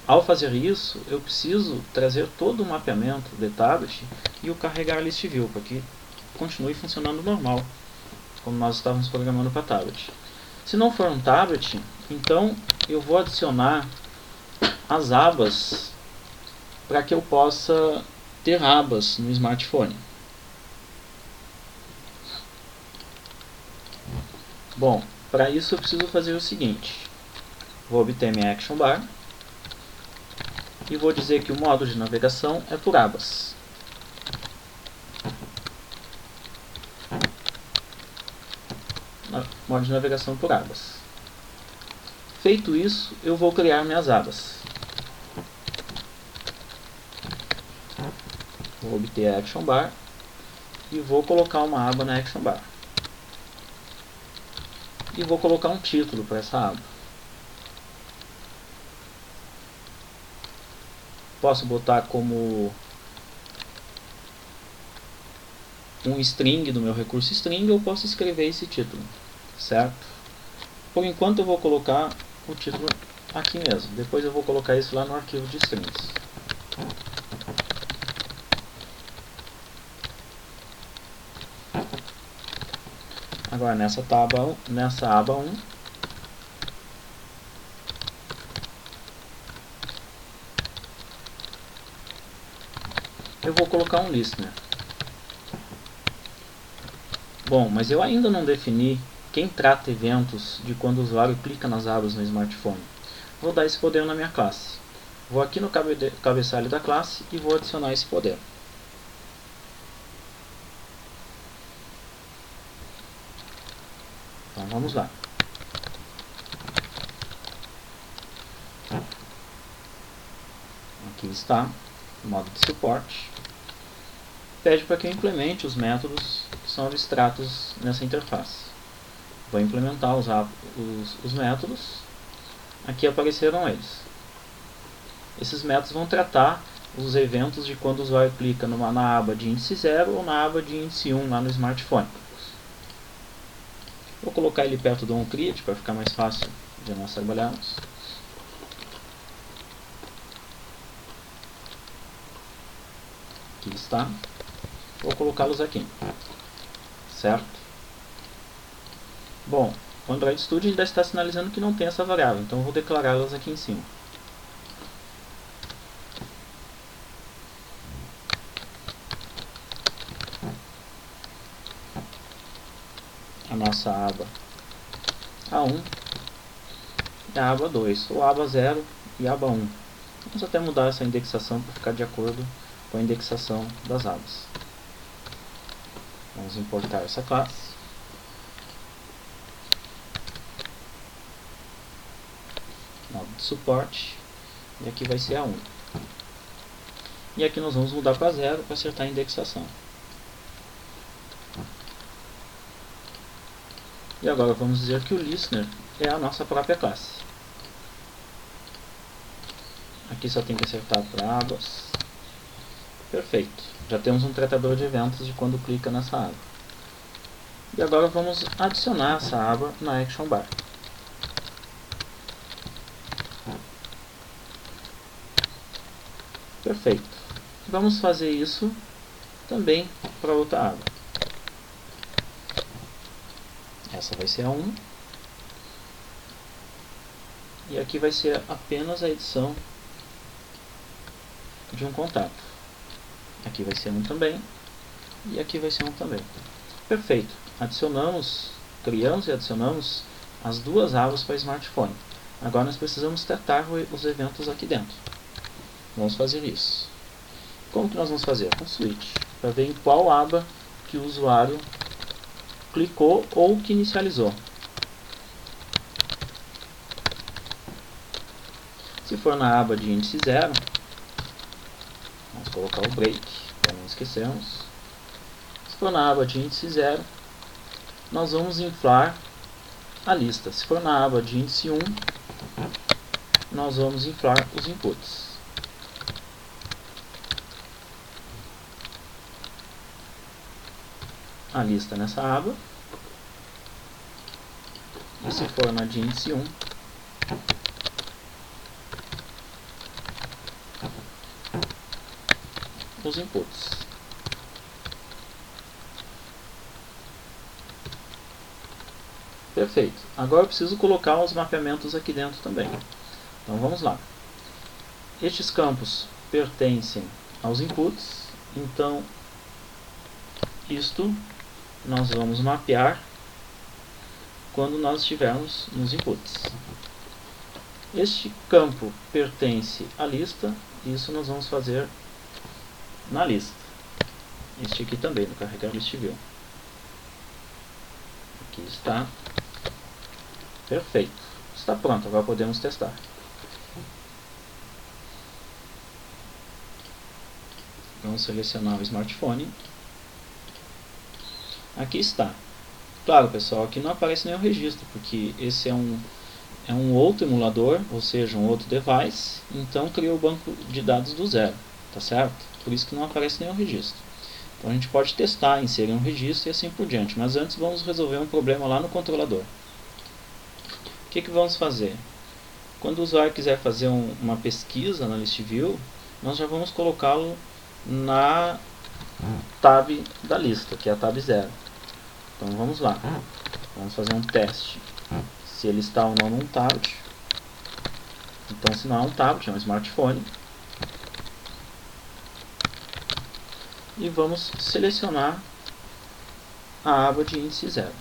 Ao fazer isso, eu preciso trazer todo o mapeamento de tablet e o carregar list view para que continue funcionando normal, como nós estávamos programando para tablet. Se não for um tablet, então eu vou adicionar as abas para que eu possa ter abas no smartphone. Bom, para isso eu preciso fazer o seguinte. Vou obter minha action bar e vou dizer que o modo de navegação é por abas. Modo de navegação por abas. Feito isso, eu vou criar minhas abas. Vou obter a action bar e vou colocar uma aba na action bar. E vou colocar um título para essa aba. Posso botar como um string do meu recurso string, ou posso escrever esse título, certo? Por enquanto eu vou colocar o título aqui mesmo, depois eu vou colocar isso lá no arquivo de strings. Agora nessa aba 1, eu vou colocar um listener. Bom, mas eu ainda não defini quem trata eventos de quando o usuário clica nas abas no smartphone. Vou dar esse poder na minha classe. Vou aqui no cabeçalho da classe e vou adicionar esse poder. Então vamos lá. Aqui está o modo de suporte. Pede para que eu implemente os métodos que são abstratos nessa interface. Vou implementar os métodos. Aqui apareceram eles. Esses métodos vão tratar os eventos de quando o usuário clica na aba de índice 0 ou na aba de índice 1 lá no smartphone. Vou colocar ele perto do onCreate para ficar mais fácil de nós trabalharmos. Aqui está. Vou colocá-los aqui, certo? Bom, o Android Studio ainda está sinalizando que não tem essa variável, então eu vou declará-las aqui em cima. A nossa aba A1 e a aba 2, ou aba 0 e aba 1. Vamos até mudar essa indexação para ficar de acordo com a indexação das abas. Vamos importar essa classe. Modo de suporte, e aqui vai ser a 1. E aqui nós vamos mudar para 0 para acertar a indexação. E agora vamos dizer que o listener é a nossa própria classe. Aqui só tem que acertar para abas. Perfeito. Já temos um tratador de eventos de quando clica nessa aba. E agora vamos adicionar essa aba na Action Bar. Perfeito. Vamos fazer isso também para outra aba. Essa vai ser a 1. E aqui vai ser apenas a edição de um contato. Aqui vai ser 1 também. E aqui vai ser 1 também. Perfeito. Criamos e adicionamos as duas abas para smartphone. Agora nós precisamos tratar os eventos aqui dentro. Vamos fazer isso. Como que nós vamos fazer? Com switch. Para ver em qual aba que o usuário clicou ou que inicializou. Se for na aba de índice 0, vamos colocar o break, para não esquecermos. Se for na aba de índice 0, nós vamos inflar a lista. Se for na aba de índice 1, nós vamos inflar os inputs. A lista nessa aba. E se for na de índice 1, os inputs. Perfeito. Agora eu preciso colocar os mapeamentos aqui dentro também. Então vamos lá. Estes campos pertencem aos inputs. Então isto nós vamos mapear quando nós estivermos nos inputs. Este campo pertence à lista. Isso nós vamos fazer na lista. Este aqui também, no carregar list view. Aqui está. Perfeito. Está pronto, agora podemos testar. Vamos selecionar o smartphone. Aqui está. Claro, pessoal, aqui não aparece nenhum registro, porque esse é um outro emulador, ou seja, um outro device, então criou o banco de dados do zero, tá certo? Por isso que não aparece nenhum registro. Então a gente pode testar, inserir um registro e assim por diante, mas antes vamos resolver um problema lá no controlador. O que vamos fazer? Quando o usuário quiser fazer uma pesquisa na list view, nós já vamos colocá-lo na tab da lista, que é a tab 0. Então vamos lá, vamos fazer um teste se ele está ou não num tablet. Então se não é um tablet, é um smartphone. E vamos selecionar a aba de índice 0.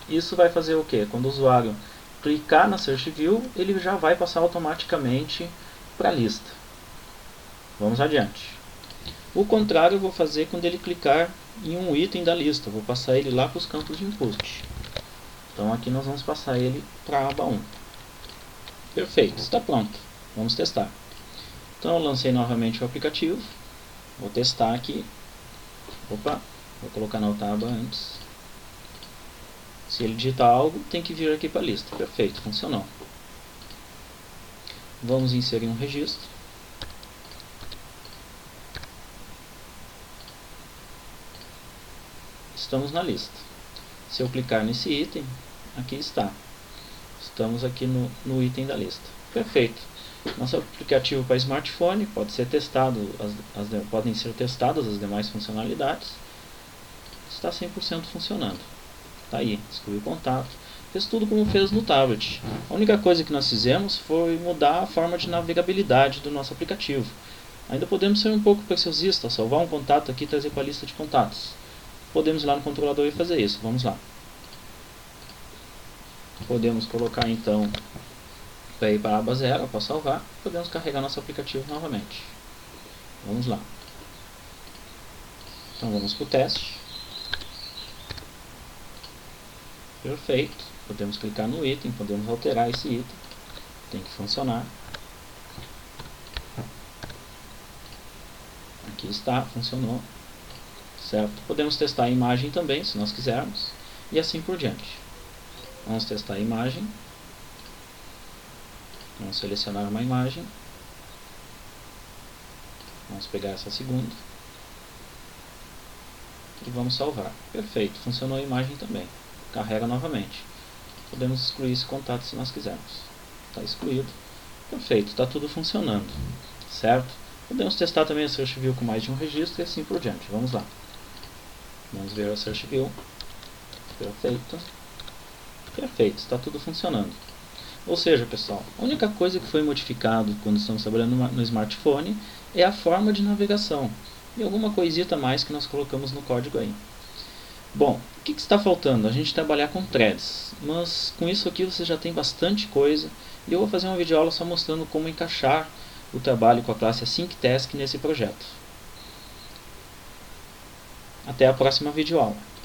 Isso vai fazer o quê? Quando o usuário clicar na Search View, ele já vai passar automaticamente para a lista. Vamos adiante. O contrário eu vou fazer quando ele clicar em um item da lista. Vou passar ele lá para os campos de input. Então aqui nós vamos passar ele para a aba 1. Perfeito, está pronto. Vamos testar. Então eu lancei novamente o aplicativo. Vou testar aqui. Opa, vou colocar na outra aba antes. Se ele digitar algo, tem que vir aqui para a lista. Perfeito, funcionou. Vamos inserir um registro. Estamos na lista. Se eu clicar nesse item, aqui está. Estamos aqui no item da lista. Perfeito. Nosso aplicativo para smartphone pode ser testado, podem ser testadas as demais funcionalidades. Está 100% funcionando. Está aí, excluiu o contato. Fez tudo como fez no tablet. A única coisa que nós fizemos foi mudar a forma de navegabilidade do nosso aplicativo. Ainda podemos ser um pouco preciosistas, salvar um contato aqui e trazer para a lista de contatos. Podemos ir lá no controlador e fazer isso. Vamos lá. Podemos colocar então para ir para a aba 0 após salvar. Podemos carregar nosso aplicativo novamente. Vamos lá. Então vamos para o teste. Perfeito. Podemos clicar no item, podemos alterar esse item. Tem que funcionar. Aqui está, funcionou. Certo? Podemos testar a imagem também, se nós quisermos. E assim por diante. Vamos testar a imagem. Vamos selecionar uma imagem. Vamos pegar essa segunda. E vamos salvar. Perfeito, funcionou a imagem também. Carrega novamente. Podemos excluir esse contato se nós quisermos. Está excluído. Perfeito, está tudo funcionando. Certo? Podemos testar também a Search View com mais de um registro e assim por diante. Vamos lá. Vamos ver a Search View. Perfeito. Perfeito, está tudo funcionando. Ou seja, pessoal, a única coisa que foi modificado quando estamos trabalhando no smartphone é a forma de navegação. E alguma coisita a mais que nós colocamos no código aí. Bom, o que está faltando? A gente trabalhar com threads. Mas com isso aqui você já tem bastante coisa. E eu vou fazer uma videoaula só mostrando como encaixar o trabalho com a classe AsyncTask nesse projeto. Até a próxima videoaula.